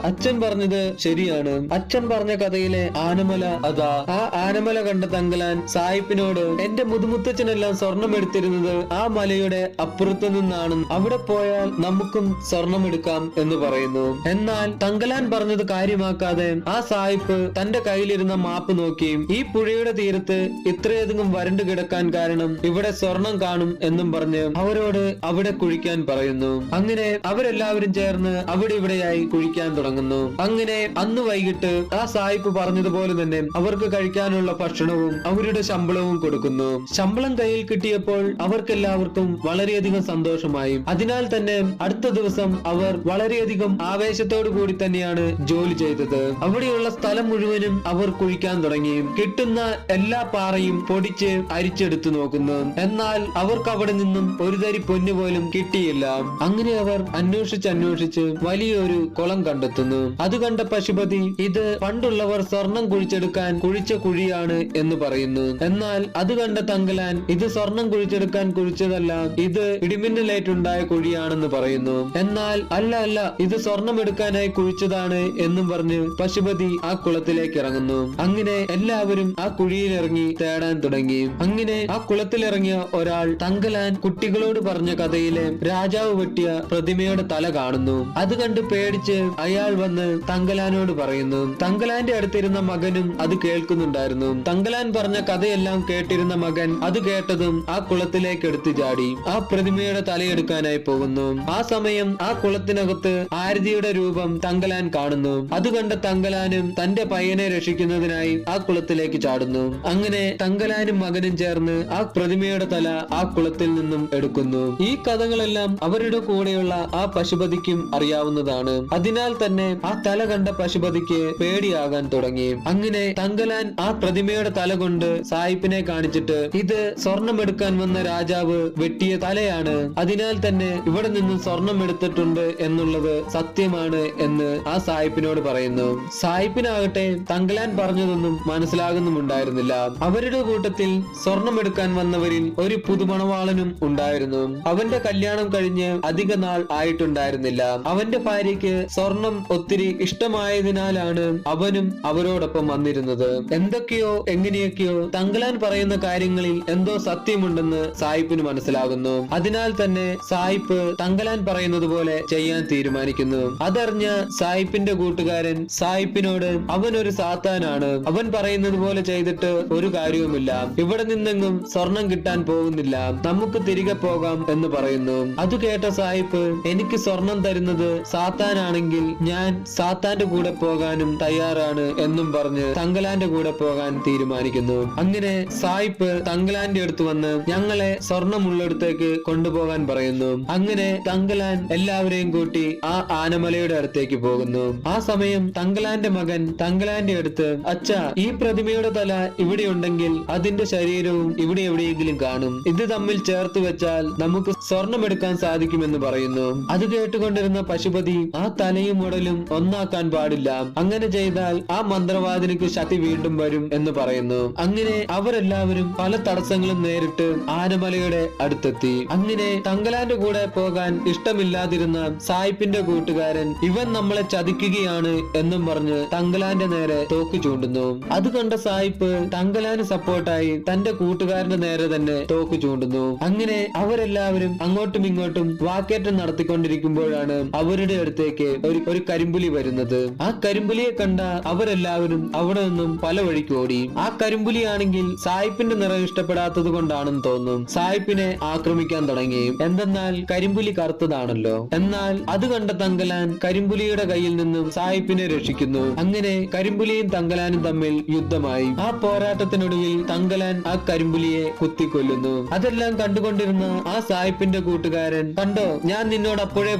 അച്ഛൻ പറഞ്ഞത് ശരിയാണ്. അച്ഛൻ പറഞ്ഞ കഥയിലെ ആനമല അതാ. ആ ആനമല കണ്ട തങ്കലാൻ സായിപ്പിനോട് എന്റെ മുതുമുത്തച്ഛനെല്ലാം സ്വർണം എടുത്തിരുന്നത് ആ മലയുടെ അപ്പുറത്തു നിന്നാണ്, അവിടെ പോയാൽ നമുക്കും സ്വർണം എടുക്കാം എന്ന് പറയുന്നു. എന്നാൽ തങ്കലാൻ പറഞ്ഞത് കാര്യമാക്കാതെ ആ സായിപ്പ് തന്റെ കയ്യിലിരുന്ന മാപ്പ് നോക്കി ഈ പുഴയുടെ തീരത്ത് ഇത്രയധികം വരണ്ടു കിടക്കാൻ കാരണം ഇവിടെ സ്വർണം കാണും എന്നും പറഞ്ഞ് അവരോട് അവിടെ കുഴിക്കാൻ പറയുന്നു. അങ്ങനെ അവരെല്ലാവരും ചേർന്ന് അവിടെ ഇവിടെയായി കുഴിക്കാൻ തുടങ്ങുന്നു. അങ്ങനെ അന്ന് വൈകിട്ട് ആ സായിപ്പ് പറഞ്ഞതുപോലെ തന്നെ അവർക്ക് കഴിക്കാനുള്ള ഭക്ഷണവും അവരുടെ ശമ്പളവും കൊടുക്കുന്നു. ശമ്പളം കയ്യിൽ കിട്ടിയപ്പോൾ അവർക്കെല്ലാവർക്കും വളരെയധികം സന്തോഷമായി. അതിനാൽ തന്നെ അടുത്ത ദിവസം അവർ വളരെയധികം ആവേശത്തോടു കൂടി തന്നെയാണ് ജോലി ചെയ്തത്. അവിടെയുള്ള സ്ഥലം മുഴുവനും അവർ കുഴിക്കാൻ തുടങ്ങി. കിട്ടുന്ന എല്ലാ പാറയും പൊടിച്ച് അരിച്ചെടുത്തു നോക്കുന്നു. എന്നാൽ അവർക്ക് അവിടെ നിന്നും ഒരു തരി പൊന്നു പോലും കിട്ടിയില്ല. അങ്ങനെ അവർ അന്വേഷിച്ച് വലിയൊരു കുളം കണ്ടെത്തുന്നു. അത് കണ്ട പശുപതി ഇത് പണ്ടുള്ളവർ സ്വർണം കുഴിച്ചെടുക്കാൻ കുഴിച്ച കുഴിയാണ് എന്ന് പറയുന്നു. എന്നാൽ അത് കണ്ട തങ്കലാൻ ഇത് സ്വർണം കുഴിച്ചെടുക്കാൻ കുഴിച്ചതല്ല, ഇത് ഇടിമിന്നലേറ്റുണ്ടായ കുഴിയാണെന്ന് പറയുന്നു. എന്നാൽ അല്ല ഇത് സ്വർണം എടുക്കാനായി കുഴിച്ചതാണ് എന്നും പറഞ്ഞ് പശുപതി ആ കുളത്തിലേക്ക് ഇറങ്ങുന്നു. അങ്ങനെ എല്ലാവരും ആ കുഴിയിൽ ഇറങ്ങി തേടാൻ തുടങ്ങി. അങ്ങനെ ആ കുളത്തിലിറങ്ങിയ ഒരാൾ തങ്കലാൻ കുട്ടികളോട് പറഞ്ഞ കഥയിലെ രാജാവ് വെട്ടിയ പ്രതിമയുടെ തല കാണുന്നു. അത് കണ്ട് പേടിച്ച് അയാൾ വന്ന് തങ്കലാനോട് പറയുന്നു. തങ്കലാന്റെ അടുത്തിരുന്ന മകനും അത് കേൾക്കുന്നുണ്ടായിരുന്നു. തങ്കലാൻ പറഞ്ഞ കഥയെല്ലാം കേട്ടിരുന്ന മകൻ അത് കേട്ടതും ആ കുളത്തിലേക്ക് എടുത്തു ചാടി ആ പ്രതിമയുടെ തലയെടുക്കാനായി പോകുന്നു. ആ സമയം ആ കുളത്തിനകത്ത് ആരതിയുടെ രൂപം തങ്കലാൻ കാണുന്നു. അത് കണ്ട തങ്കലാനും തന്റെ പയ്യനെ രക്ഷിക്കുന്നതിനായി ആ കുളത്തിലേക്ക് ചാടുന്നു. അങ്ങനെ തങ്കലാനും മകനും ചേർന്ന് ആ പ്രതിമയുടെ തല ആ കുളത്തിൽ നിന്നും എടുക്കുന്നു. ഈ കഥകളെല്ലാം അവരുടെ കൂടെയുള്ള ആ പശുപതിക്കും അറിയാവുന്നതാണ്. അതിനാൽ തന്നെ ആ തല കണ്ട പശുപതിക്ക് പേടിയാകാൻ തുടങ്ങി. അങ്ങനെ തങ്കലാൻ ആ പ്രതിമയുടെ തല കൊണ്ട് സായിപ്പിനെ കാണിച്ചിട്ട് ഇത് സ്വർണം എടുക്കാൻ വന്ന രാജാവ് വെട്ടിയ തലയാണ്, അതിനാൽ തന്നെ ഇവിടെ നിന്ന് സ്വർണം എടുത്തിട്ടുണ്ട് എന്നുള്ളത് സത്യമാണ് എന്ന് ആ സായിപ്പിനോട് പറയുന്നു. സായിപ്പിനാകട്ടെ തങ്കലാൻ പറഞ്ഞതൊന്നും മനസ്സിലാകുന്നുമുണ്ടായിരുന്നില്ല. അവരുടെ കൂട്ടത്തിൽ സ്വർണം എടുക്കാൻ വന്നവരിൽ ഒരു പുതുമണവാളനും ഉണ്ടായിരുന്നു. അവന്റെ കല്യാണം കഴിഞ്ഞ് അധിക നാൾ ആയിട്ടുണ്ടായിരുന്നില്ല. അവന്റെ ഭാര്യയ്ക്ക് സ്വർണം ഒത്തിരി ഇഷ്ടമായതിനാലാണ് അവനും അവരോടൊപ്പം വന്നിരുന്നത്. എന്തൊക്കെയോ എങ്ങനെയൊക്കെയോ തങ്കലാൻ പറയുന്ന കാര്യങ്ങളിൽ എന്തോ സത്യമുണ്ടെന്ന് സായിപ്പിന് മനസ്സിലാകുന്നു. അതിനാൽ തന്നെ സായിപ്പ് തങ്കലാൻ പറയുന്നത് പോലെ ചെയ്യാൻ തീരുമാനിക്കുന്നു. അതറിഞ്ഞ സായിപ്പിന്റെ കൂട്ടുകാരൻ സായിപ്പിനോട് അവൻ ഒരു സാത്താനാണ്, അവൻ പറയുന്നത് പോലെ ചെയ്തിട്ട് ഒരു കാര്യവുമില്ല, ഇവിടെ നിന്നെങ്ങും സ്വർണം കിട്ടാൻ പോകുന്നില്ല, നമുക്ക് തിരികെ പോകാം എന്ന് പറയുന്നു. അത് കേട്ട സായിപ്പ് എനിക്ക് സ്വർണം തരുന്നത് സാത്താനാണെങ്കിൽ ഞാൻ സാത്താന്റെ കൂടെ പോകാനും തയ്യാറാണ് എന്നും പറഞ്ഞ് തങ്കലാന്റെ കൂടെ പോകാൻ തീരുമാനിക്കുന്നു. അങ്ങനെ സായിപ്പ് തങ്കലാന്റെ അടുത്ത് വന്ന് ഞങ്ങളെ സ്വർണമുള്ളിടത്തേക്ക് കൊണ്ടുപോകാൻ പറയുന്നു. അങ്ങനെ തങ്കലാൻ എല്ലാവരെയും കൂട്ടി ആ ആനമലയുടെ അടുത്തേക്ക് പോകുന്നു. ആ സമയം തങ്കലാന്റെ മകൻ തങ്കലാന്റെ അടുത്ത്, അച്ഛാ, ഈ പ്രതിമയുടെ തല ഇവിടെ ഉണ്ടെങ്കിൽ അതിന്റെ ശരീരവും ഇവിടെ എവിടെയെങ്കിലും കാണും. ഇത് തമ്മിൽ ചേർത്ത് വെച്ചാൽ നമുക്ക് സ്വർണമെടുക്കാൻ സാധിക്കുമെന്ന് പറയുന്നു. അത് കേട്ടുകൊണ്ടിരുന്ന പശുപതി, ആ തലയും ഉടലും ഒന്നാക്കാൻ പാടില്ല, അങ്ങനെ ചെയ്താൽ ആ മന്ത്രവാദിനിക്ക് ശക്തി വീണ്ടും വരും എന്ന് പറയുന്നു. അങ്ങനെ അവരെല്ലാവരും പല തടസ്സങ്ങളും നേരിട്ട് ആനമലയുടെ അടുത്തെത്തി. അങ്ങനെ തങ്കലാന്റെ കൂടെ പോകാൻ ഇഷ്ടമില്ലാതിരുന്ന സായിപ്പിന്റെ കൂട്ടുകാരൻ, ഇവൻ നമ്മളെ ചതിക്കുകയാണ് എന്നും പറഞ്ഞ് തങ്കലാന്റെ നേരെ തോക്ക് ചൂണ്ടുന്നു. അത് കണ്ട സായിപ്പ് തങ്കലാന് സപ്പോർട്ടായി തന്റെ കൂട്ടുകാരന്റെ നേരെ തന്നെ തോക്ക് ചൂണ്ടുന്നു. അങ്ങനെ അവരെല്ലാവരും അങ്ങോട്ടും ഇങ്ങോട്ടും വാക്കേറ്റം നടത്തിക്കൊണ്ടിരിക്കുമ്പോഴാണ് അവരുടെ അടുത്തേക്ക് ഒരു കരിമ്പുലി വരുന്നത്. ആ കരിമ്പുലിയെ കണ്ട അവരെല്ലാവരും അവിടെ നിന്നും പല വഴിക്ക് ഓടി. ആ കരിമ്പുലിയാണെങ്കിൽ സായിപ്പിന്റെ നിറം ഇഷ്ടപ്പെടാത്തത് കൊണ്ടാണെന്ന് തോന്നും സായിപ്പിനെ ആക്രമിക്കാൻ തുടങ്ങി. എന്തെന്നാൽ കരിമ്പുലി കറുത്തതാണല്ലോ. എന്നാൽ അത് കണ്ട തങ്കലാൻ കരിമ്പുലിയുടെ കയ്യിൽ നിന്നും സായിപ്പിനെ രക്ഷിക്കുന്നു. അങ്ങനെ കരിമ്പുലിയും തങ്കലാനും തമ്മിൽ യുദ്ധമായി. ആ പോരാട്ടത്തിനൊടുവിൽ തങ്കലാൻ ആ കരിമ്പുലിയെ കുത്തിക്കൊല്ലുന്നു. അതെല്ലാം കണ്ടുകൊണ്ടിരുന്ന ആ സായിപ്പിന്റെ കൂട്ടുകാരൻ, കണ്ടോ, ഞാൻ നിന്നോട് അപ്പോഴേ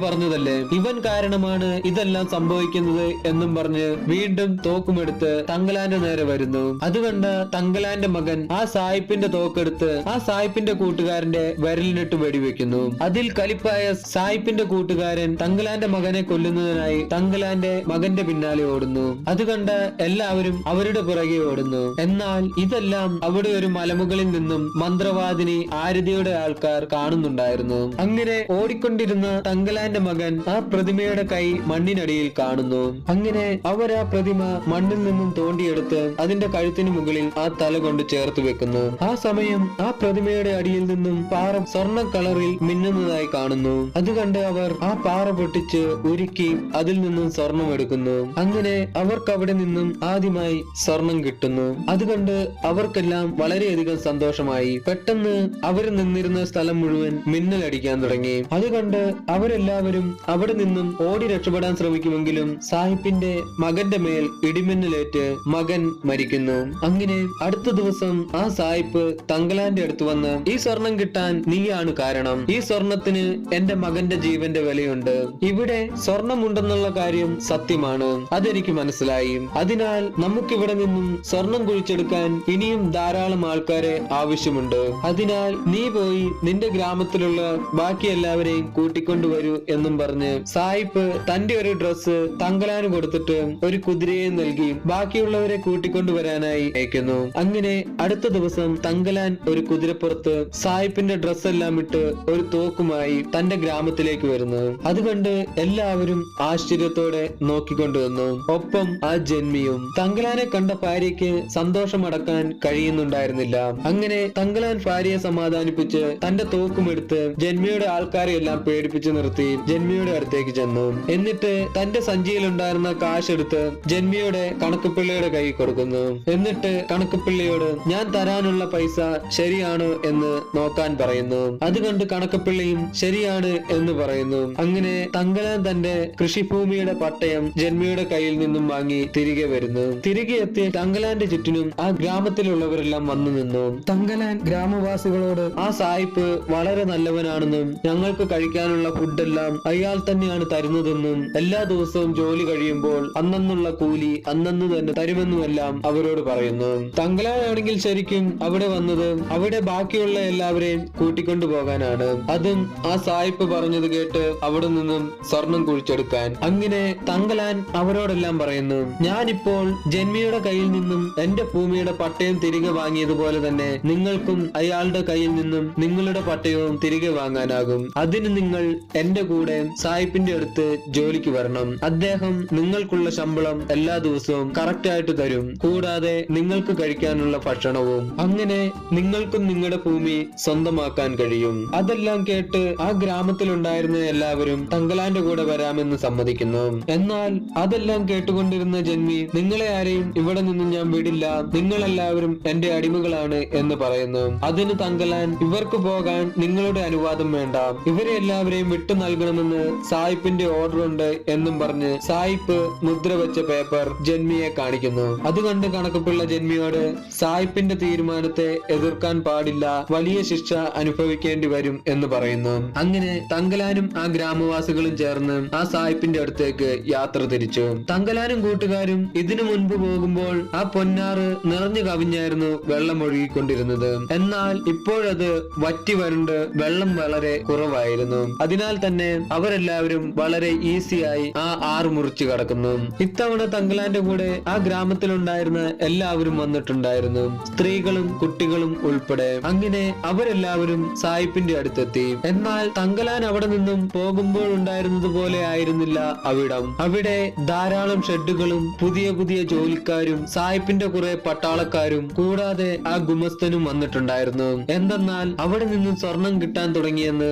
പറഞ്ഞതല്ലേ, ഇവൻ കാരണമാണ് ഇതെല്ലാം സംഭവിക്കുന്നത് എന്നും പറഞ്ഞ് വീണ്ടും തോക്കുമെടുത്ത് തങ്കലാന്റെ നേരെ വരുന്നു. അതുകണ്ട തങ്കലാന്റെ മകൻ ആ സായിപ്പിന്റെ തോക്കെടുത്ത് ആ സായിപ്പിന്റെ കൂട്ടുകാരന്റെ വിരലിനിട്ട് വെടിവെക്കുന്നു. അതിൽ കലിപ്പായ സായിപ്പിന്റെ കൂട്ടുകാരൻ തങ്കലാന്റെ മകനെ കൊല്ലുന്നതിനായി തങ്കലാന്റെ മകന്റെ പിന്നാലെ ഓടുന്നു. അത് കണ്ട എല്ലാവരും അവരുടെ പുറകെ ഓടുന്നു. എന്നാൽ ഇതെല്ലാം അവിടെ ഒരു മലമുകളിൽ നിന്നും മന്ത്രവാദിനി ആരതിയുടെ ആൾക്കാർ കാണുന്നുണ്ടായിരുന്നു. അങ്ങനെ ഓടിക്കൊണ്ടിരുന്ന തങ്കലാന്റെ മകൻ ആ പ്രതിമയുടെ കൈ മണ്ണിനടിയിൽ കാണുന്നു. അങ്ങനെ അവർ ആ പ്രതിമ മണ്ണിൽ നിന്നും തോണ്ടിയെടുത്ത് അതിന്റെ കഴുത്തിന് മുകളിൽ ആ തല കൊണ്ട് ചേർത്ത് വെക്കുന്നു. ആ സമയം ആ പ്രതിമയുടെ അടിയിൽ നിന്നും പാറ സ്വർണ്ണ കളറിൽ മിന്നുന്നതായി കാണുന്നു. അത് കണ്ട് അവർ ആ പാറ പൊട്ടിച്ച് ഉരുക്കി അതിൽ നിന്നും സ്വർണം എടുക്കുന്നു. അങ്ങനെ അവർക്ക് അവിടെ നിന്നും ആദ്യമായി സ്വർണം കിട്ടുന്നു. അതുകൊണ്ട് അവർക്കെല്ലാം വളരെയധികം സന്തോഷമായി. പെട്ടെന്ന് അവർ നിന്നിരുന്ന സ്ഥലം മുഴുവൻ മിന്നലടിക്കാൻ തുടങ്ങി. അതുകൊണ്ട് അവരെല്ലാവരും അവിടെ നിന്നും ഓടി രക്ഷപ്പെടാൻ ശ്രമിക്കുമെങ്കിലും സാഹിബിന്റെ മകന്റെ മേൽ ഇടിമിന്നലേറ്റ് മകൻ മരിക്കുന്നു. അങ്ങനെ അടുത്ത ദിവസം ആ സായിപ്പ് തങ്കലാന്റെ അടുത്ത് വന്ന്, ഈ സ്വർണം കിട്ടാൻ നീയാണ് കാരണം. ഈ സ്വർണത്തിന് എന്റെ മകന്റെ ജീവന്റെ വിലയുണ്ട്. ഇവിടെ സ്വർണമുണ്ടെന്നുള്ള കാര്യം സത്യമാണ്, അതെനിക്ക് മനസ്സിലായി. അതിനാൽ നമുക്കിവിടെ നിന്നും സ്വർണം കുഴിച്ചെടുക്കാൻ ഇനിയും ധാരാളം ആൾക്കാരെ ആവശ്യമുണ്ട്. അതിനാൽ നീ പോയി നിന്റെ ഗ്രാമത്തിലുള്ള ബാക്കി എല്ലാവരെയും കൂട്ടിക്കൊണ്ടുവരൂ എന്നും പറഞ്ഞ് സായിപ്പ് തന്റെ ഒരു ഡ്രസ്സ് തങ്കലാന് കൊടുത്തിട്ട് ഒരു കുതിരയെ നൽകി ബാക്കിയുള്ളവരെ കൂട്ടിക്കൊണ്ടുവരാനായി അയക്കുന്നു. അങ്ങനെ അടുത്ത ദിവസം തങ്കലാൻ ഒരു കുതിരപ്പുറത്ത് സായിപ്പിന്റെ ഡ്രസ് എല്ലാം ഇട്ട് ഒരു തോക്കുമായി തന്റെ ഗ്രാമത്തിലേക്ക് വരുന്നു. അതുകൊണ്ട് എല്ലാവരും ആശ്ചര്യത്തോടെ നോക്കിക്കൊണ്ടുവന്നു. ഒപ്പം ആ ജന്മിയും. തങ്കലാനെ കണ്ട ഭാര്യയ്ക്ക് സന്തോഷമടക്കാൻ കഴിയുന്നുണ്ടായിരുന്നില്ല. അങ്ങനെ തങ്കലാൻ ഭാര്യയെ സമാധാനിപ്പിച്ച് തന്റെ തോക്കുമെടുത്ത് ജന്മിയുടെ ആൾക്കാരെ എല്ലാം പേടിപ്പിച്ചു നിർത്തി ജന്മിയുടെ അടുത്തേക്ക് ചെന്നു. എന്നിട്ട് തന്റെ സഞ്ചിയിലുണ്ടായിരുന്ന കാശ് എടുത്ത് ജന്മിയുടെ കണക്കുപിള്ളയുടെ കൈ കൊടുക്കുന്നു. എന്നിട്ട് കണക്കുപിള്ളയോട് ഞാൻ തരാനുള്ള പൈസ ശരിയാണോ എന്ന് നോക്കാൻ പറയുന്നു. അതുകൊണ്ട് കണക്കുപിള്ളയും ശരിയാണ് എന്ന് പറയുന്നു. അങ്ങനെ തങ്കലാൻ തന്റെ കൃഷിഭൂമിയുടെ പട്ടയം ജന്മിയുടെ കയ്യിൽ നിന്നും വാങ്ങി തിരികെ വരുന്നു. തിരികെ എത്തി തങ്കലാന്റെ ചുറ്റിനും ആ ഗ്രാമത്തിലുള്ളവരെല്ലാം വന്നു നിന്നു. തങ്കലാൻ ഗ്രാമവാസികളോട് ആ സായിപ്പ് വളരെ നല്ലവനാണെന്നും ഞങ്ങൾക്ക് കഴിക്കാനുള്ള ഫുഡെല്ലാം അയാൾ തന്നെയാണ് തരുന്നതെന്നും എല്ലാ ദിവസവും ജോലി കഴിയുമ്പോൾ അന്നുള്ള കൂലി അന്നു തന്നെ തരുമെന്നുമെല്ലാം അവരോട് പറയുന്നു. തങ്കലാനാണെങ്കിൽ ശരിക്കും അവിടെ വന്നത് അവിടെ ബാക്കിയുള്ള എല്ലാവരെയും കൂട്ടിക്കൊണ്ടു പോകാനാണ്. അതും ആ സായിപ്പ് പറഞ്ഞത് കേട്ട് അവിടെ നിന്നും സ്വർണം കുഴിച്ചെടുക്കാൻ. അങ്ങനെ തങ്കലാൻ അവരോടെല്ലാം പറയുന്നു, ഞാനിപ്പോൾ ജന്മിയുടെ കയ്യിൽ നിന്നും എന്റെ ഭൂമിയുടെ പട്ടയം തിരികെ വാങ്ങിയതുപോലെ തന്നെ നിങ്ങൾക്കും അയാളുടെ കയ്യിൽ നിന്നും നിങ്ങളുടെ പട്ടയവും തിരികെ വാങ്ങാനാകും. അതിന് നിങ്ങൾ എന്റെ കൂടെ സായിപ്പിന്റെ അടുത്ത് ജോലിക്ക് വരണം. അദ്ദേഹം നിങ്ങൾക്കുള്ള ശമ്പളം എല്ലാ ദിവസവും കറക്റ്റ് ആയിട്ട് തരും. കൂടാതെ നിങ്ങൾക്ക് കഴിക്കാനുള്ള ഭക്ഷണവും. അങ്ങനെ നിങ്ങൾക്കും നിങ്ങളുടെ ഭൂമി സ്വന്തമാക്കാൻ കഴിയും. അതെല്ലാം കേട്ട് ആ ഗ്രാമത്തിലുണ്ടായിരുന്ന എല്ലാവരും തങ്കലാന്റെ കൂടെ വരാമെന്ന് സമ്മതിക്കുന്നു. എന്നാൽ അതെല്ലാം കേട്ടുകൊണ്ടിരുന്ന ജന്മി, നിങ്ങളെ ആരെയും ഇവിടെ നിന്നും ഞാൻ വിടില്ല, നിങ്ങളെല്ലാവരും എന്റെ അടിമകളാണ് എന്ന് പറയുന്നു. അതിന് തങ്കലാൻ, ഇവർക്ക് പോകാൻ നിങ്ങളുടെ അനുവാദം വേണ്ട, ഇവരെ എല്ലാവരെയും വിട്ടു നൽകണമെന്ന് സായിപ്പിന്റെ ഓർഡർ ഉണ്ട് എന്നും പറഞ്ഞ് സായിപ്പ് മുദ്ര വെച്ച പേപ്പർ ജന്മിയെ കാണിക്കുന്നു. അത് കണ്ട് കണക്കുപിള്ള ജന്മിയോട് സായിപ്പിന്റെ തീരുമാനത്തെ എതിർക്കാൻ പാടില്ല, വലിയ ശിക്ഷ അനുഭവിക്കേണ്ടി വരും എന്ന് പറയുന്നു. അങ്ങനെ തങ്കലാനും ആ ഗ്രാമവാസികളും ചേർന്ന് ആ സായിപ്പിന്റെ അടുത്തേക്ക് യാത്ര തിരിച്ചു. ചോദിച്ചു. തങ്കലാനും കൂട്ടുകാരും ഇതിനു മുൻപ് പോകുമ്പോൾ ആ പൊന്നാറ് നിറഞ്ഞു കവിഞ്ഞായിരുന്നു വെള്ളം ഒഴുകിക്കൊണ്ടിരുന്നത്. എന്നാൽ ഇപ്പോഴത് വറ്റി വരണ്ട് വെള്ളം വളരെ കുറവായിരുന്നു. അതിനാൽ തന്നെ അവരെല്ലാവരും വളരെ ഈസിയായി ആ ആറ് മുറിച്ചു കടക്കുന്നു. ഇത്തവണ തങ്കലാന്റെ കൂടെ ആ ഗ്രാമത്തിലുണ്ടായിരുന്ന എല്ലാവരും വന്നിട്ടുണ്ടായിരുന്നു, സ്ത്രീകളും കുട്ടികളും ഉൾപ്പെടെ. അങ്ങനെ അവരെല്ലാവരും സായിപ്പിന്റെ അടുത്തെത്തി. എന്നാൽ തങ്കലാൻ അവിടെ നിന്നും പോകുമ്പോൾ ഉണ്ടായിരുന്നത് പോലെ ആയിരുന്നില്ല അവിടം. അവിടെ ധാരാളം ഷെഡുകളും പുതിയ പുതിയ ജോലിക്കാരും സായിപ്പിന്റെ കുറെ പട്ടാളക്കാരും കൂടാതെ ആ ഗുമസ്തനും വന്നിട്ടുണ്ടായിരുന്നു. എന്തെന്നാൽ അവിടെ നിന്നും സ്വർണം കിട്ടാൻ തുടങ്ങിയെന്ന്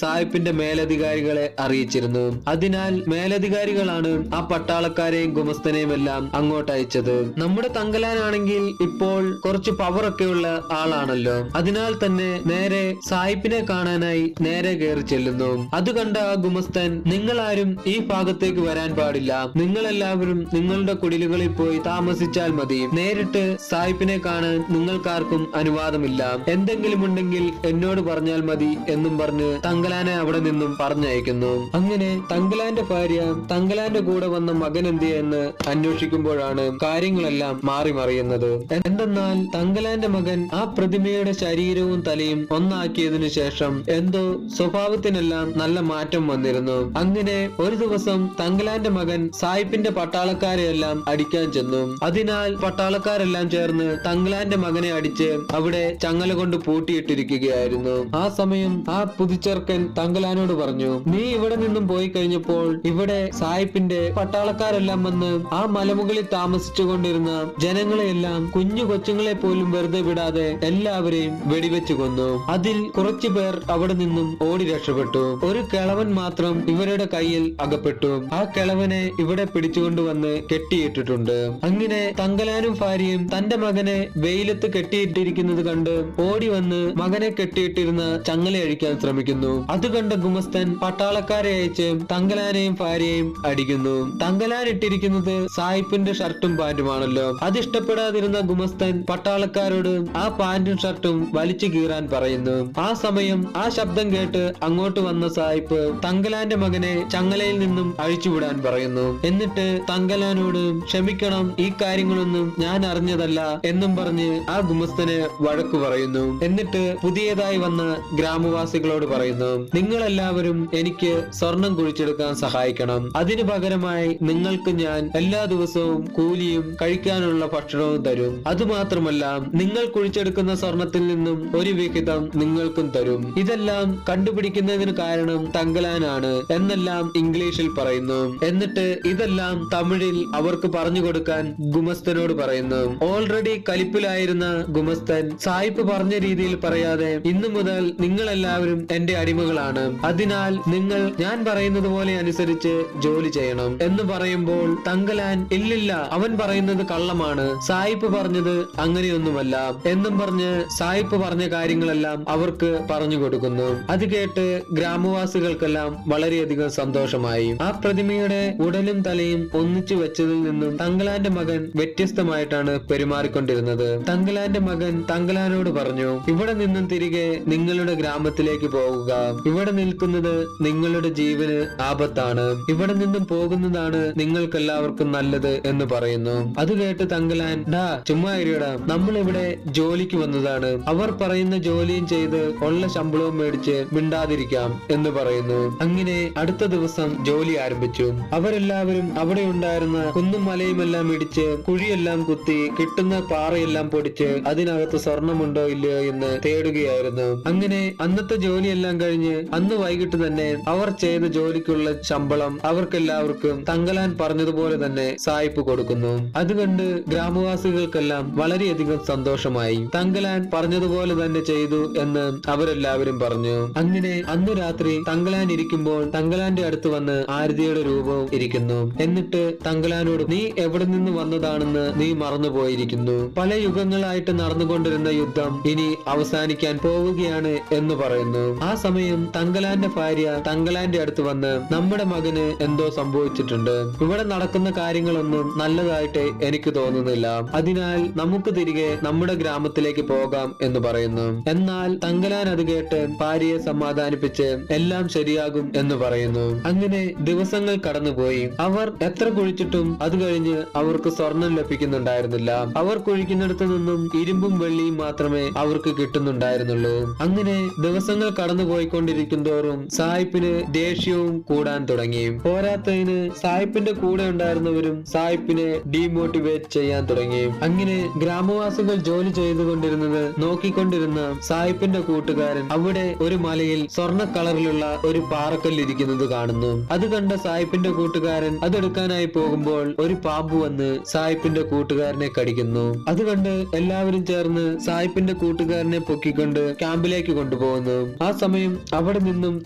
സായിപ്പിന്റെ മേലധികാരികളെ അറിയിച്ചിരുന്നു. അതിനാൽ മേലധികാരികളാണ് ആ പട്ടാളക്കാരെയും ഗുമസ്തനെയും എല്ലാം അങ്ങോട്ട് അയച്ചത്. നമ്മുടെ തങ്കലാനാണെങ്കിൽ ഇപ്പോൾ കുറച്ച് പവർ ഒക്കെയുള്ള ആളാണല്ലോ. അതിനാൽ തന്നെ നേരെ സായിപ്പിനെ കാണാനായി നേരെ കയറി ചെല്ലുന്നു. അത് കണ്ട ആ ഗുമസ്തൻ, നിങ്ങളാരും ഈ ഭാഗത്തേക്ക് വരാൻ പാടില്ല, നിങ്ങളെല്ലാവരും നിങ്ങളുടെ കുടിലുകളിൽ പോയി താമസിച്ചാൽ മതി, നേരിട്ട് സായിപ്പിനെ കാണാൻ നിങ്ങൾക്കാർക്കും അനുവാദമില്ല, എന്തെങ്കിലും ഉണ്ടെങ്കിൽ എന്നോട് പറഞ്ഞാൽ മതി എന്നും പറഞ്ഞ് തങ്കലാനെ അവിടെ നിന്നും പറഞ്ഞയക്കുന്നു. അങ്ങനെ തങ്കലാന്റെ ഭാര്യ തങ്കലാന്റെ കൂടെ വന്ന മകൻ എന്തിയെന്ന് അന്വേഷിക്കുമ്പോഴാണ് കാര്യങ്ങളെല്ലാം മാറി മറിയുന്നത്. എന്തെന്നാൽ തങ്കലാന്റെ മകൻ ആ പ്രതിമയുടെ ശരീരവും തലയും ഒന്നാക്കിയതിനു ശേഷം എന്തോ സ്വഭാവത്തിനെല്ലാം നല്ല മാറ്റം വന്നിരുന്നു. അങ്ങനെ ഒരു ദിവസം തങ്കലാന്റെ മകൻ സായിപ്പിന്റെ പട്ടാളക്കാരെ എല്ലാം അടിക്കാൻ ചെന്നു. അതിനാൽ പട്ടാളക്കാരെല്ലാം ചേർന്ന് തങ്കലാന്റെ മകനെ അടിച്ച് അവിടെ ചങ്ങല കൊണ്ട് പൂട്ടിയിട്ടിരിക്കുകയായിരുന്നു. ആ സമയം ആ പുതുച്ചെറുക്കൻ തങ്കലാനോട് പറഞ്ഞു, നീ ഇവിടെ നിന്നും പോയി കഴിഞ്ഞപ്പോൾ ഇവിടെ സായിപ്പിന്റെ പട്ടാളക്കാരെല്ലാം വന്ന് ആ മലമുകളിൽ താമസിച്ചു കൊണ്ടിരുന്ന ജനങ്ങളെയെല്ലാം, കുഞ്ഞു കൊച്ചുങ്ങളെ പോലും വെറുതെ വിടാതെ എല്ലാവരെയും വെടിവെച്ചു കൊന്നു. അതിൽ കുറച്ചു പേർ അവിടെ നിന്നും ഓടി രക്ഷപ്പെട്ടു. ഒരു കിളവൻ മാത്രം ഇവരുടെ കയ്യിൽ അകപ്പെട്ടു. ആ കിളവനെ ഇവിടെ പിടിച്ചുകൊണ്ടുവന്ന് കെട്ടിയിട്ടിട്ടുണ്ട്. അങ്ങനെ തങ്കലാനും ഭാര്യയും തന്റെ മകനെ വെയിലത്ത് കെട്ടിയിട്ടിരിക്കുന്നത് കണ്ട് ഓടി വന്ന് മകനെ കെട്ടിയിട്ടിരുന്ന ചങ്ങല അഴിക്കാൻ ശ്രമിക്കുന്നു. അത് കണ്ട ഗുമസ്തൻ പട്ടാളക്കാരെ അയച്ച് തങ്കലാനെയും ഭാര്യയെയും അടിക്കുന്നു. തങ്കലാൻ ഇട്ടിരിക്കുന്നത് സായിപ്പിന്റെ ഷർട്ടും പാന്റുമാണല്ലോ. അതിഷ്ടപ്പെടാതിരുന്ന ഗുമസ്തൻ പട്ടാളക്കാരോട് ആ പാന്റും ഷർട്ടും വലിച്ചു കീറാൻ പറയുന്നു. ആ സമയം ആ ശബ്ദം കേട്ട് അങ്ങോട്ട് വന്ന സായിപ്പ് തങ്കലാന്റെ മകനെ ചങ്ങലയിൽ നിന്നും അഴിച്ചുവിടാൻ പറയുന്നു. എന്നിട്ട് തങ്കലാനോട് ക്ഷമിക്കണം, ഈ കാര്യങ്ങളൊന്നും ഞാൻ അറിഞ്ഞതല്ല എന്നും പറഞ്ഞ് ആ ഗുമസ്തനെ വഴക്കു പറയുന്നു. എന്നിട്ട് പുതിയതായി വന്ന ഗ്രാമവാസികളോട് പറയുന്നു, നിങ്ങളെല്ലാവരും എനിക്ക് സ്വർണം കുഴിച്ചെടുക്കാൻ സഹായിക്കണം. അതിനു പകരമായി നിങ്ങൾക്ക് ഞാൻ എല്ലാ ദിവസവും കൂലിയും കഴിക്കാനുള്ള ഭക്ഷണവും തരും. അതുമാത്രമല്ല, നിങ്ങൾ കുഴിച്ചെടുക്കുന്ന സ്വർണത്തിൽ നിന്നും ഒരു വിഹിതം നിങ്ങൾക്കും തരും. ഇതെല്ലാം കണ്ടുപിടിക്കുന്നതിന് കാരണം തങ്കലാനാണ് എന്നെല്ലാം ഇംഗ്ലീഷിൽ പറയുന്നു. എന്നിട്ട് ഇതെല്ലാം തമിഴിൽ അവർക്ക് പറഞ്ഞു കൊടുക്കാൻ ഗുമസ്തനോട് പറയുന്നു. ഓൾറെഡി കലിപ്പിലായിരുന്ന ഗുമസ്തൻ സായിപ്പ് പറഞ്ഞ രീതിയിൽ പറയാതെ, ഇന്നു മുതൽ നിങ്ങളെല്ലാവരും എന്റെ അടിമകളാണ്, അതിനാൽ നിങ്ങൾ ഞാൻ പറയുന്നത് പോലെ അനുസരിച്ച് ജോലി ചെയ്യണം എന്ന് പറയുമ്പോൾ തങ്കലാൻ, ഇല്ലില്ല, അവൻ പറയുന്നത് കള്ളമാണ്, സായിപ്പ് പറഞ്ഞത് അങ്ങനെയൊന്നുമല്ല എന്നും പറഞ്ഞ് സായിപ്പ് പറഞ്ഞ കാര്യങ്ങളെല്ലാം അവർക്ക് പറഞ്ഞു കൊടുക്കുന്നു. അത് കേട്ട് ഗ്രാമവാസികൾക്കെല്ലാം വളരെയധികം സന്തോഷമായി. ആ പ്രതിമയുടെ ഉടലും തലയും ഒന്നിച്ചു വെച്ചതിൽ നിന്നും തങ്കലാന്റെ മകൻ വ്യത്യസ്തമായിട്ടാണ് പെരുമാറിക്കൊണ്ടിരുന്നത്. തങ്കലാന്റെ മകൻ തങ്കലാനോട് പറഞ്ഞു, ഇവിടെ നിന്നും തിരികെ നിങ്ങളുടെ ഗ്രാമത്തിലേക്ക് പോകുക, ഇവിടെ നിൽക്കുന്നത് നിങ്ങളുടെ ജീവന് ആപത്താണ്, ഇവിടെ നിന്നും പോകുന്നതാണ് നിങ്ങൾക്കെല്ലാവർക്കും നല്ലത് എന്ന് പറയുന്നു. അത് കേട്ട് തങ്കലാൻ, ഡാ ചുമ്മാ ഇരിയടാ, നമ്മൾ ഇവിടെ ജോലിക്ക് വന്നതാണ്, അവർ പറയുന്ന ജോലിയും ചെയ്ത് ഉള്ള ശമ്പളവും മേടിച്ച് മിണ്ടാതിരിക്കാം എന്ന് പറയുന്നു. അങ്ങനെ അടുത്ത ദിവസം ജോലി ആരംഭിച്ചു. അവരെല്ലാവരും അവിടെ ഉണ്ടായിരുന്ന കുന്നും മലയുമെല്ലാം ഇടിച്ച് കുഴിയെല്ലാം കുത്തി കിട്ടുന്ന പാറയെല്ലാം പൊടിച്ച് അതിനകത്ത് സ്വർണമുണ്ടോ ഇല്ലയോ എന്ന് തേടുകയായിരുന്നു. അങ്ങനെ അന്നത്തെ ജോലിയെല്ലാം കഴിഞ്ഞ് അന്ന് വൈകിട്ട് തന്നെ അവർ ചെയ്ത ജോലിക്കുള്ള ശമ്പളം അവർക്കെല്ലാവർക്കും തങ്കലാൻ പറഞ്ഞതുപോലെ തന്നെ സായിപ്പ് കൊടുക്കുന്നു. അതുകണ്ട് ഗ്രാമവാസികൾക്കെല്ലാം വളരെയധികം സന്തോഷമായി. തങ്കലാൻ പറഞ്ഞതുപോലെ തന്നെ ചെയ്തു എന്ന് അവരെല്ലാവരും പറഞ്ഞു. അങ്ങനെ അന്ന് രാത്രി തങ്കലാൻ ഇരിക്കുമ്പോൾ തങ്കലാന്റെ അടുത്ത് വന്ന് ആരതിയുടെ രൂപവും ഇരിക്കുന്നു. എന്നിട്ട് തങ്കലാനോട്, നീ എവിടെ നിന്ന് വന്നതാണെന്ന് നീ മറന്നുപോയിരിക്കുന്നു, പല യുഗങ്ങളായിട്ട് നടന്നുകൊണ്ടിരുന്ന യുദ്ധം ഇനി അവസാനിക്കാൻ പോവുകയാണ് എന്ന് പറയുന്നു. ആ സമയം തങ്കലാന്റെ ഭാര്യ തങ്കലാന്റെ അടുത്ത് വന്ന്, നമ്മുടെ മകന് എന്തോ സംഭവിച്ചിട്ടുണ്ട്, ഇവിടെ നടക്കുന്ന കാര്യങ്ങളൊന്നും നല്ലതായിട്ട് എനിക്ക് തോന്നുന്നില്ല, അതിനാൽ നമുക്ക് തിരികെ നമ്മുടെ ഗ്രാമത്തിലേക്ക് പോകാം എന്ന് പറയുന്നു. എന്നാൽ തങ്കലാൻ അത് കേട്ട് ഭാര്യയെ സമാധാനിപ്പിച്ച് എല്ലാം ശരിയാകും എന്ന് പറയുന്നു. അങ്ങനെ ദിവസങ്ങൾ കടന്നുപോയി. പോയി. അവർ എത്ര കുഴിച്ചിട്ടും അത് കഴിഞ്ഞ് അവർക്ക് സ്വർണം ലഭിക്കുന്നുണ്ടായിരുന്നില്ല. അവർ കുഴിക്കുന്നിടത്ത് നിന്നും ഇരുമ്പും വെള്ളിയും മാത്രമേ അവർക്ക് കിട്ടുന്നുണ്ടായിരുന്നുള്ളൂ. അങ്ങനെ ദിവസങ്ങൾ കടന്നു പോയിക്കൊണ്ടിരിക്കും തോറും സായിപ്പിന് ദേഷ്യവും കൂടാൻ തുടങ്ങി. പോരാത്തതിന് സായിപ്പിന്റെ കൂടെ ഉണ്ടായിരുന്നവരും സായിപ്പിനെ ഡീമോട്ടിവേറ്റ് ചെയ്യാൻ തുടങ്ങി. അങ്ങനെ ഗ്രാമവാസികൾ ജോലി ചെയ്തുകൊണ്ടിരുന്നത് നോക്കിക്കൊണ്ടിരുന്ന സായിപ്പിന്റെ കൂട്ടുകാരൻ അവിടെ ഒരു മലയിൽ സ്വർണ്ണ കളറിലുള്ള ഒരു പാറക്കല്ലിരിക്കുന്നത് കാണുന്നു. അത് കണ്ട സായിപ്പിന്റെ കൂട്ടുകാരൻ അതെടുക്കാനായി പോകുമ്പോൾ ഒരു പാമ്പ് വന്ന് സായിപ്പിന്റെ കൂട്ടുകാരനെ കടിക്കുന്നു. അത് കണ്ട് എല്ലാവരും ചേർന്ന് സായിപ്പിന്റെ കൂട്ടുകാരനെ പൊക്കിക്കൊണ്ട് ക്യാമ്പിലേക്ക് കൊണ്ടുപോകുന്നു. ആ സമയം അവിടെ നിന്നും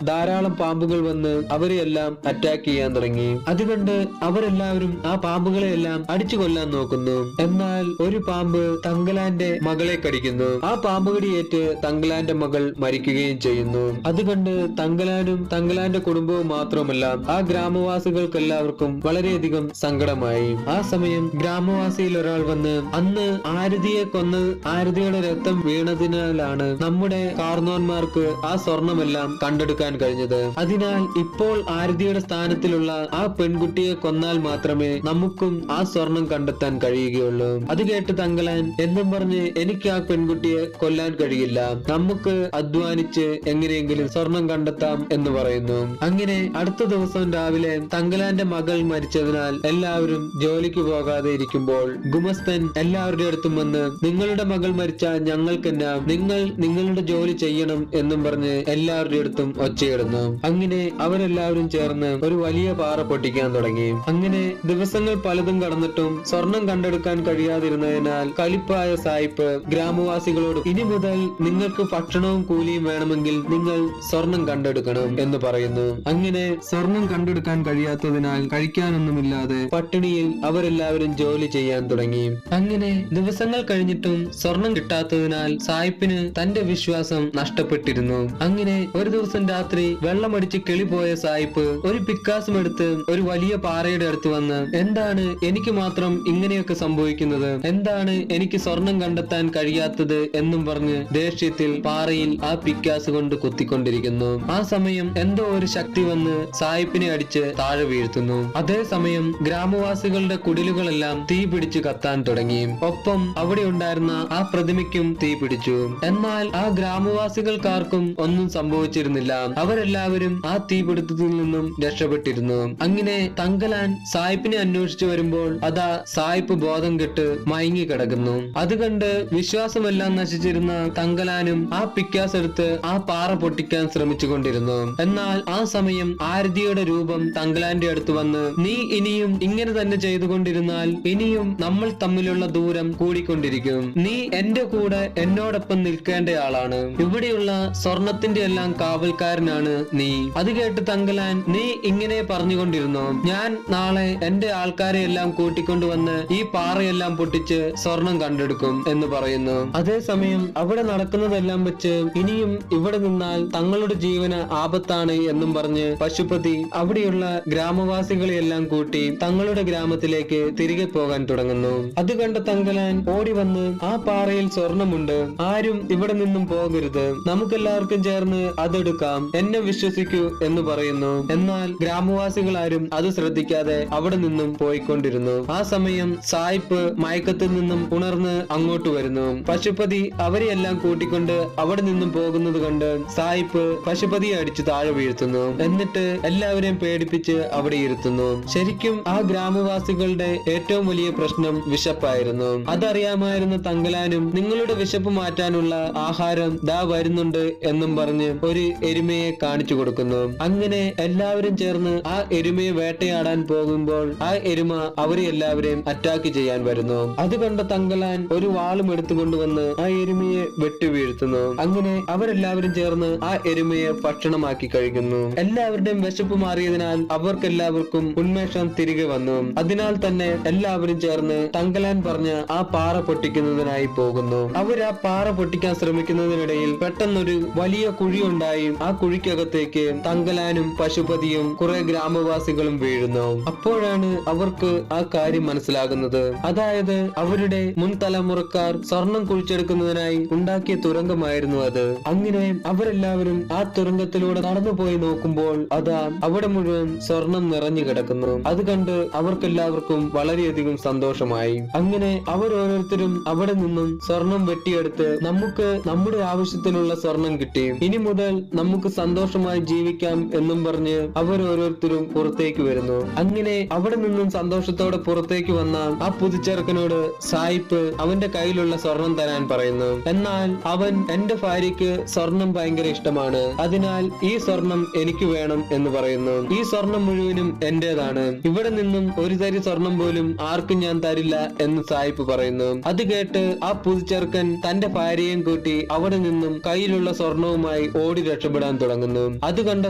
ധാരാളം പാമ്പുകൾ വന്ന് അവരെയെല്ലാം അറ്റാക്ക് ചെയ്യാൻ തുടങ്ങി. അത് കണ്ട് അവരെല്ലാവരും ആ പാമ്പുകളെ എല്ലാം അടിച്ചു കൊല്ലാൻ നോക്കുന്നു. എന്നാൽ ഒരു പാമ്പ് തങ്കലാന്റെ മകളെ കടിക്കുന്നു. ആ പാമ്പ് കടിയേറ്റ് തങ്കലാന്റെ മകൾ മരിക്കുകയും ചെയ്യുന്നു. അത് കണ്ട് തങ്കലാനും തങ്കലാന്റെ കുടുംബവും മാത്രമല്ല ആ ഗ്രാമവാസികൾക്കെല്ലാവർക്കും വളരെയധികം സങ്കടമായി. ആ സമയം ഗ്രാമവാസിയിൽ ഒരാൾ വന്ന് അന്ന് ആരതിയെ കൊന്ന് ആരതിയുടെ രക്തം വീണതിനാലാണ് നമ്മുടെ കാർന്നോന്മാർക്ക് ആ സ്വർണമെല്ലാം കണ്ടെടുക്കാൻ കഴിഞ്ഞത്. അതിനാൽ ഇപ്പോൾ ആരതിയുടെ സ്ഥാനത്തിലുള്ള ആ പെൺകുട്ടിയെ കൊന്നാൽ മാത്രമേ നമുക്കും ആ സ്വർണം കണ്ടെത്താൻ കഴിയുകയുള്ളൂ. അത് കേട്ട് തങ്കലാൻ എന്നും പറഞ്ഞ് എനിക്ക് ആ പെൺകുട്ടിയെ കൊല്ലാൻ കഴിയില്ല, നമുക്ക് അധ്വാനിച്ച് എങ്ങനെയെങ്കിലും സ്വർണം കണ്ടെത്താം എന്ന് പറയുന്നു. അങ്ങനെ അടുത്ത ദിവസം രാവിലെ തങ്കലാന്റെ മകൾ മരിച്ചതിനാൽ എല്ലാവരും ജോലിക്ക് പോകാതെ ഇരിക്കുമ്പോൾ ഗുമസ്തൻ എല്ലാവരുടെ അടുത്തും വന്ന് നിങ്ങളുടെ മകൾ മരിച്ചാൽ ഞങ്ങൾക്കെന്നാ, നിങ്ങൾ നിങ്ങളുടെ ജോലി ചെയ്യണം എന്നും പറഞ്ഞ് എല്ലാവരുടെ അടുത്തും ഒച്ചയിടുന്നു. അങ്ങനെ അവരെല്ലാവരും ചേർന്ന് ഒരു വലിയ പാറ പൊട്ടിക്കാൻ തുടങ്ങി. അങ്ങനെ ദിവസങ്ങൾ പലതും കടന്നിട്ടും സ്വർണം കണ്ടെടുക്കാൻ കഴിയാതിരുന്നതിനാൽ കലിപ്പായ സായിപ്പ് ഗ്രാമവാസികളോട് ഇനി മുതൽ നിങ്ങൾക്ക് ഭക്ഷണവും കൂലിയും വേണമെങ്കിൽ നിങ്ങൾ സ്വർണം കണ്ടെടുക്കണം എന്ന് പറയുന്നു. അങ്ങനെ സ്വർണം കണ്ടെടുക്കാൻ കഴിയാത്തതിനാൽ കഴിക്കാനൊന്നുമില്ലാതെ പട്ടിണിയിൽ അവരെല്ലാവരും ജോലി ചെയ്യാൻ തുടങ്ങി. അങ്ങനെ ദിവസങ്ങൾ കഴിഞ്ഞിട്ടും സ്വർണം കിട്ടാത്തതിനാൽ സായിപ്പിന് തന്റെ വിശ്വാസം നഷ്ടപ്പെട്ടിരുന്നു. അങ്ങനെ ഒരു ദിവസം രാത്രി വെള്ളമടിച്ച് കിളിപോയ സായിപ്പ് ഒരു പിക്കാസും എടുത്ത് ഒരു വലിയ പാറയുടെ അടുത്ത് വന്ന് എന്താണ് എനിക്ക് മാത്രം ഇങ്ങനെയൊക്കെ സംഭവിക്കുന്നത്, എന്താണ് എനിക്ക് സ്വർണം കണ്ടെത്താൻ കഴിയാത്തത് എന്നും പറഞ്ഞ് ദേഷ്യത്തിൽ പാറയിൽ ആ പിക്കാസ് കൊണ്ട് കുത്തിക്കൊണ്ടിരിക്കുന്നു. ആ സമയം എന്തോ ഒരു ശക്തി വന്ന് സായിപ്പിനെ അടിച്ച് താഴെ വീഴ്ത്തുന്നു. അതേസമയം ഗ്രാമവാസികളുടെ കുടിലുകളെല്ലാം തീ പിടിച്ച് കത്താൻ തുടങ്ങി. ഒപ്പം അവിടെ ഉണ്ടായിരുന്ന ആ പ്രതിമയ്ക്കും തീ പിടിച്ചു. എന്നാൽ ആ ഗ്രാമവാസികൾക്കാർക്കും ഒന്നും സംഭവിച്ചിരുന്നില്ല. അവരെല്ലാവരും ആ തീപിടുത്തത്തിൽ നിന്നും രക്ഷപ്പെട്ടിരുന്നു. അങ്ങനെ തങ്കലാൻ സായിപ്പിനെ അന്വേഷിച്ചു വരുമ്പോൾ അതാ സായിപ്പ് ബോധം കെട്ട് മയങ്ങി കിടക്കുന്നു. അത് കണ്ട് വിശ്വാസമെല്ലാം നശിച്ചിരുന്ന തങ്കലാനും ആ പിക്കാസ് എടുത്ത് ആ പാറ പൊട്ടിക്കാൻ ശ്രമിച്ചുകൊണ്ടിരുന്നു. എന്നാൽ ആ സമയം ആരതിയുടെ രൂപം തങ്കലാന്റെ അടുത്ത് വന്ന് നീ ഇനിയും ഇങ്ങനെ തന്നെ ചെയ്തുകൊണ്ടിരുന്നാൽ ഇനിയും നമ്മൾ തമ്മിലുള്ള ദൂരം കൂടിക്കൊണ്ടിരിക്കും. നീ എന്റെ കൂടെ എന്നോടൊപ്പം നിൽക്കേണ്ടയാളാണ്. ഇവിടെയുള്ള സ്വർണത്തിന്റെ എല്ലാം കാവൽക്കാരനാണ് നീ. അത് കേട്ട് തങ്കലാൻ നീ ഇങ്ങനെ പറഞ്ഞുകൊണ്ടിരുന്നു, ഞാൻ നാളെ എന്റെ ആൾക്കാരെ എല്ലാം കൂട്ടിക്കൊണ്ടുവന്ന് ഈ പാറയെല്ലാം പൊട്ടിച്ച് സ്വർണം കണ്ടെടുക്കും എന്ന് പറയുന്നു. അതേസമയം അവിടെ നടക്കുന്നതെല്ലാം വെച്ച് ഇനിയും ഇവിടെ നിന്നാൽ തങ്ങളുടെ ജീവന് ആപത്താണ് എന്നും പറഞ്ഞ് പശുപതി അവിടെയുള്ള ഗ്രാമവാസികളെയെല്ലാം കൂട്ടി തങ്ങളുടെ ഗ്രാമത്തിലേക്ക് തിരികെ പോകാൻ തുടങ്ങുന്നു. അത് കണ്ട തങ്കലാൻ ഓടി വന്ന് ആ പാറയിൽ സ്വർണമുണ്ട്, ആരും ഇവിടെ നിന്നും പോകരുത്, നമുക്കെല്ലാവർക്കും ചേർന്ന് അതെടുക്കാം, എന്നെ വിശ്വസിക്കൂ എന്ന് പറയുന്നു. എന്നാൽ ഗ്രാമവാസികൾ ആരും അത് ശ്രദ്ധിക്കാതെ അവിടെ നിന്നും പോയിക്കൊണ്ടിരുന്നു. ആ സമയം സായിപ്പ് മയക്കത്തിൽ നിന്നും ഉണർന്ന് അങ്ങോട്ട് വരുന്നു. പശുപതി അവരെയെല്ലാം കൂട്ടിക്കൊണ്ട് അവിടെ നിന്നും പോകുന്നത് കണ്ട് സായിപ്പ് പശുപതിയെ അടിച്ചു താഴെ വീഴ്ത്തുന്നു. എന്നിട്ട് എല്ലാവരെയും പേടിപ്പിച്ച് അവിടെ ഇരുത്തുന്നു. ശരിക്കും ആ ഗ്രാമവാസികളുടെ ഏറ്റവും വലിയ പ്രശ്നം വിശപ്പായിരുന്നു. അതറിയാമായിരുന്ന തങ്കലാനും നിങ്ങളുടെ വിശപ്പ് മാറ്റാനുള്ള ആഹാരം ദാ വരുന്നുണ്ട് എന്നും പറഞ്ഞ് ഒരു എരുമയെ കാണിച്ചു കൊടുക്കുന്നു. അങ്ങനെ എല്ലാവരും ചേർന്ന് ആ എരുമയെ വേട്ടയാടാൻ പോകുമ്പോൾ ആ എരുമ അവരെ എല്ലാവരെയും അറ്റാക്ക് ചെയ്യാൻ വരുന്നു. അത് കണ്ട തങ്കലാൻ ഒരു വാളും എടുത്തുകൊണ്ടുവന്ന് ആ എരുമയെ വെട്ടുവീഴ്ത്തുന്നു. അങ്ങനെ അവരെല്ലാവരും ചേർന്ന് ആ എരുമയെ ഭക്ഷണമാക്കി കഴിക്കുന്നു. എല്ലാവരുടെയും വിശപ്പ് മാറിയതിനാൽ അവർക്കെല്ലാവർക്കും ഉന്മേഷം തിരികെ വന്നു. അതിനാൽ തന്നെ എല്ലാവരും ചേർന്ന് തങ്കലാൻ പറഞ്ഞ ആ പാറ പൊട്ടിക്കുന്നതിനായി പോകുന്നു. അവർ ആ പാറ പൊട്ടിക്കാൻ ശ്രമിക്കുന്നതിനിടയിൽ പെട്ടെന്നൊരു വലിയ കുഴി ഉണ്ടായി. ആ കുഴിക്കകത്തേക്ക് തങ്കലാനും പശുപതിയും കുറെ ഗ്രാമവാസികളും വീഴുന്നു. അപ്പോഴാണ് അവർക്ക് ആ കാര്യം മനസ്സിലാകുന്നത്. അതായത് അവരുടെ മുൻ തലമുറക്കാർ സ്വർണം കുഴിച്ചെടുക്കുന്നതിനായി ഉണ്ടാക്കിയ തുരങ്കമായിരുന്നു അത്. അങ്ങനെ അവരെല്ലാവരും ആ തുരങ്കത്തിലൂടെ കടന്നുപോയി നോക്കുമ്പോൾ അതാ അവിടെ മുഴുവൻ സ്വർണം നിറഞ്ഞു കിടക്കുന്നു. അത് കണ്ട് അവർക്കെല്ലാവർക്കും വളരെയധികം സന്തോഷമായി. അങ്ങനെ അവർ ഓരോരുത്തരും അവിടെ നിന്നും സ്വർണം വെട്ടിയെടുത്ത് നമുക്ക് നമ്മുടെ ആവശ്യത്തിനുള്ള സ്വർണം കിട്ടി, ഇനി മുതൽ നമുക്ക് സന്തോഷമായി ജീവിക്കാം എന്നും പറഞ്ഞ് അവർ ഓരോരുത്തരും പുറത്തേക്ക് വരുന്നു. അങ്ങനെ അവിടെ നിന്നും സന്തോഷത്തോടെ പുറത്തേക്ക് വന്ന ആ പുതുച്ചെറുക്കനോട് സായിപ്പ് അവന്റെ കയ്യിലുള്ള സ്വർണം തരാൻ പറയുന്നു. എന്നാൽ അവൻ എന്റെ ഭാര്യയ്ക്ക് സ്വർണം ഭയങ്കര ഇഷ്ടമാണ്, അതിനാൽ ഈ സ്വർണം എനിക്ക് വേണം എന്ന് പറയുന്നു. ഈ സ്വർണം മുഴുവനും എന്റേതാണ്, ഇവിടെ നിന്നും ഒരു തരി സ്വർണം പോലും ആർക്കും ഞാൻ തരില്ല എന്ന് സായിപ്പ് പറയുന്നു. അത് കേട്ട് ആ പുതുച്ചെറുക്കൻ തന്റെ ഭാര്യയും കൂട്ടി അവിടെ നിന്നും കയ്യിലുള്ള സ്വർണവുമായി ഓടി രക്ഷപ്പെടാൻ തുടങ്ങുന്നു. അത് കണ്ട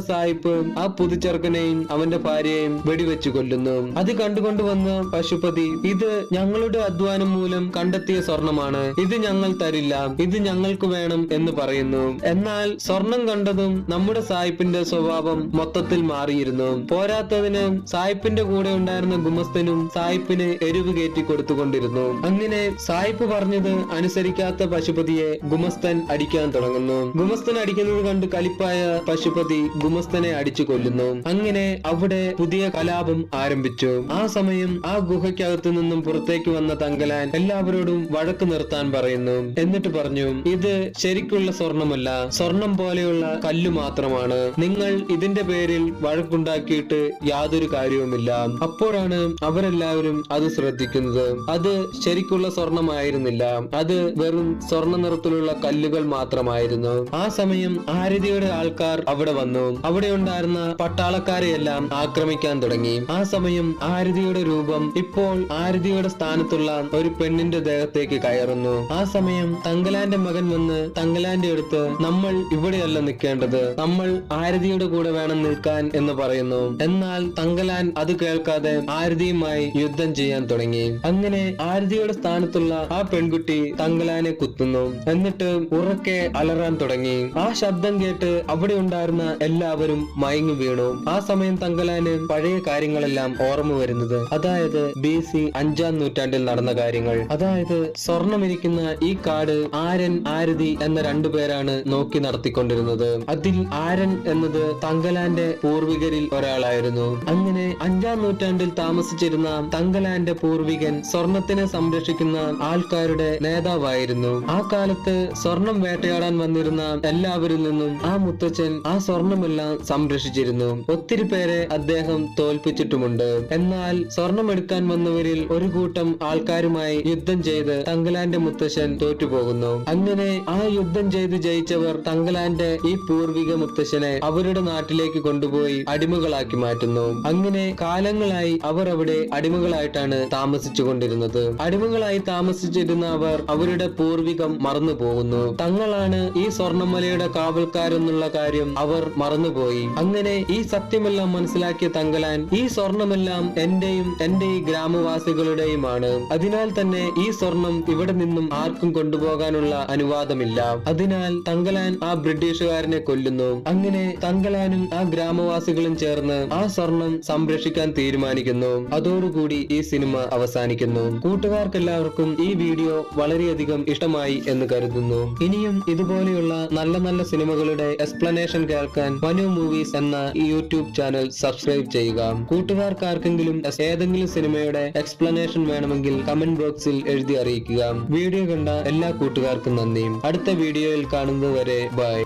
സായിപ്പ് ആ പുതുച്ചെറുക്കനെയും അവന്റെ ഭാര്യയെയും വെടിവെച്ചു കൊല്ലുന്നു. അത് കണ്ടുകൊണ്ടുവന്ന പശുപതി, ഇത് ഞങ്ങളുടെ അധ്വാനം മൂലം കണ്ടെത്തിയ സ്വർണമാണ്, ഇത് ഞങ്ങൾ തരില്ല, ഇത് ഞങ്ങൾക്ക് വേണം എന്ന് പറയുന്നു. എന്നാൽ സ്വർണം കണ്ടതും നമ്മുടെ സായിപ്പിന്റെ സ്വഭാവം മൊത്തത്തിൽ മാറിയിരുന്നു. പോരാത്തതിന് സായിപ്പിന്റെ കൂടെ ഉണ്ടായിരുന്ന ഗുമസ്തനും സായിപ്പിന് എരിവ് കയറ്റി കൊടുത്തുകൊണ്ടിരുന്നു. അങ്ങനെ സായിപ്പ് പറഞ്ഞത് അനുസരിക്കാത്ത പശുപതിയെ ഗുമസ്തൻ അടിക്കാൻ തുടങ്ങുന്നു. ഗുമസ്തൻ അടിക്കുന്നത് കണ്ട് കലിപ്പായ പശുപതി ഗുമസ്തനെ അടിച്ചു കൊല്ലുന്നു. അങ്ങനെ അവിടെ പുതിയ കലാപം ആരംഭിച്ചു. ആ സമയം ആ ഗുഹയ്ക്കകത്തു നിന്നും പുറത്തേക്ക് വന്ന തങ്കലാൻ എല്ലാവരോടും വഴക്ക് നിർത്താൻ പറയുന്നു. എന്നിട്ട് പറഞ്ഞു, ഇത് ശരിക്കുള്ള സ്വർണമല്ല, സ്വർണം പോലെയുള്ള കല്ല് മാത്രമാണ്, നിങ്ങൾ ഇതിന്റെ പേരിൽ വഴക്കുണ്ടാക്കിയിട്ട് യാതൊരു കാര്യവുമില്ല. അപ്പോഴാണ് അവരെല്ലാവരും അത് ശ്രദ്ധിക്കുന്നത്. അത് ശരിക്കുള്ള സ്വർണമായിരുന്നില്ല, അത് വെറും സ്വർണ്ണ നിറത്തിലുള്ള കല്ലുകൾ മാത്രമായിരുന്നു. ആ സമയം ആരതിയുടെ ആൾക്കാർ അവിടെ വന്നു. അവിടെ ഉണ്ടായിരുന്ന പട്ടാളക്കാരെയെല്ലാം ആക്രമിക്കാൻ തുടങ്ങി. ആ സമയം ആരതിയുടെ രൂപം ഇപ്പോൾ ആരതിയുടെ സ്ഥാനത്തുള്ള ഒരു പെണ്ണിന്റെ ദേഹത്തേക്ക് കയറുന്നു. ആ സമയം തങ്കലാന്റെ മകൻ വന്ന് തങ്കലാന്റെ അടുത്ത്, നമ്മൾ ഇവിടെയല്ല നിൽക്കേണ്ടത്, നമ്മൾ ആരതിയുടെ കൂടെ വേണം നിൽക്കാൻ എന്ന് പറയുന്നു. എന്നാൽ തങ്കലാൻ അത് കേൾക്കാതെ ആരതിയുമായി യുദ്ധം ചെയ്യാൻ തുടങ്ങി. അങ്ങനെ ആരതിയുടെ സ്ഥാനത്തുള്ള ആ പെൺകുട്ടി തങ്കലാനെ കുത്തുന്നു. എന്നിട്ട് ഉറക്കെ അലറാൻ തുടങ്ങി. ആ ശബ്ദം കേട്ട് അവിടെ ഉണ്ടായിരുന്ന എല്ലാവരും മയങ്ങി വീണു. ആ സമയം തങ്കലാന് പഴയ കാര്യങ്ങളെല്ലാം ഓർമ്മ വരുന്നത്, അതായത് BC 5-ാം നൂറ്റാണ്ടിൽ നടന്ന കാര്യങ്ങൾ. അതായത് സ്വർണമിരിക്കുന്ന ഈ കാട് ആരൻ ആരതി എന്ന രണ്ടുപേരാണ് നോക്കി നടത്തിക്കൊണ്ടിരുന്നത്. അതിൽ ആരൻ എന്നത് തങ്കലാന്റെ പൂർവികരിൽ ഒരാളായിരുന്നു. അങ്ങനെ 5-ാം നൂറ്റാണ്ടിൽ താമസിച്ചിരുന്ന തങ്കലാന്റെ പൂർവികൻ സ്വർണത്തിനെ സംരക്ഷിക്കുന്ന ആൾക്കാരുടെ നേതാവായിരുന്നു. ആ കാലത്ത് സ്വർണം വേട്ടയാടാൻ വന്നിരുന്ന എല്ലാവരിൽ നിന്നും ആ മുത്തച്ഛൻ ആ സ്വർണമെല്ലാം സംരക്ഷിച്ചിരുന്നു. ഒത്തിരി പേരെ അദ്ദേഹം തോൽപ്പിച്ചിട്ടുമുണ്ട്. എന്നാൽ സ്വർണം എടുക്കാൻ വന്നവരിൽ ഒരു കൂട്ടം ആൾക്കാരുമായി യുദ്ധം ചെയ്ത് തങ്കലാന്റെ മുത്തശ്ശൻ തോറ്റുപോകുന്നു. അങ്ങനെ ആ യുദ്ധം ചെയ്ത് ജയിച്ചവർ തങ്കലാന്റെ ഈ പൂർവിക മുത്തശ്ശനെ അവരുടെ നാട്ടിലേക്ക് കൊണ്ടുപോയി അടിമകളാക്കി മാറ്റുന്നു. അങ്ങനെ കാലങ്ങളായി അവർ അവിടെ അടിമകളായിട്ടാണ് താമസിച്ചു കൊണ്ടിരുന്നത്. അടിമകളായി താമസിച്ചിരുന്ന അവർ അവരുടെ പൂർവികം മറന്നു പോകുന്നു. തങ്ങളാണ് ഈ സ്വർണ്ണമലയുടെ കാവൽക്കാരെന്നുള്ള കാര്യം അവർ മറന്നുപോയി. അങ്ങനെ ഈ സത്യമെല്ലാം മനസ്സിലാക്കിയ തങ്കലാൻ, ഈ സ്വർണമെല്ലാം എന്റെയും എന്റെ ഈ ഗ്രാമവാസികളുടെയുമാണ്, അതിനാൽ തന്നെ ഈ സ്വർണം ഇവിടെ നിന്നും ആർക്കും കൊണ്ടുപോകാനുള്ള അനുവാദമില്ല. അതിനാൽ തങ്കലാൻ ആ ബ്രിട്ടീഷുകാരനെ കൊല്ലുന്നു. അങ്ങനെ തങ്കലാനും ആ ഗ്രാമവാസികളും ചേർന്ന് ആ സ്വർണം സംരക്ഷിക്കാൻ തീരുമാനിക്കുന്നു. അതോടുകൂടി ഈ സിനിമ അവസാനിക്കുന്നു. കൂട്ടുകാർക്കെല്ലാവർക്കും ഈ വീഡിയോ വളരെയധികം ഇഷ്ടമായി എന്ന് കരുതുന്നു. ഇനിയും ഇതുപോലെയുള്ള നല്ല നല്ല സിനിമകളുടെ എക്സ്പ്ലനേഷൻ കേൾക്കാൻ മനു മൂവീസ് എന്ന ഈ യൂട്യൂബ് ചാനൽ സബ്സ്ക്രൈബ് ചെയ്യുക. കൂട്ടുകാർക്കാർക്കെങ്കിലും ഏതെങ്കിലും സിനിമയുടെ എക്സ്പ്ലനേഷൻ വേണമെങ്കിൽ കമന്റ് ബോക്സിൽ എഴുതി അറിയിക്കുക. വീഡിയോ കണ്ട എല്ലാ കൂട്ടുകാർക്കും നന്ദി. അടുത്ത വീഡിയോയിൽ കാണുന്നത് വരെ ബൈ.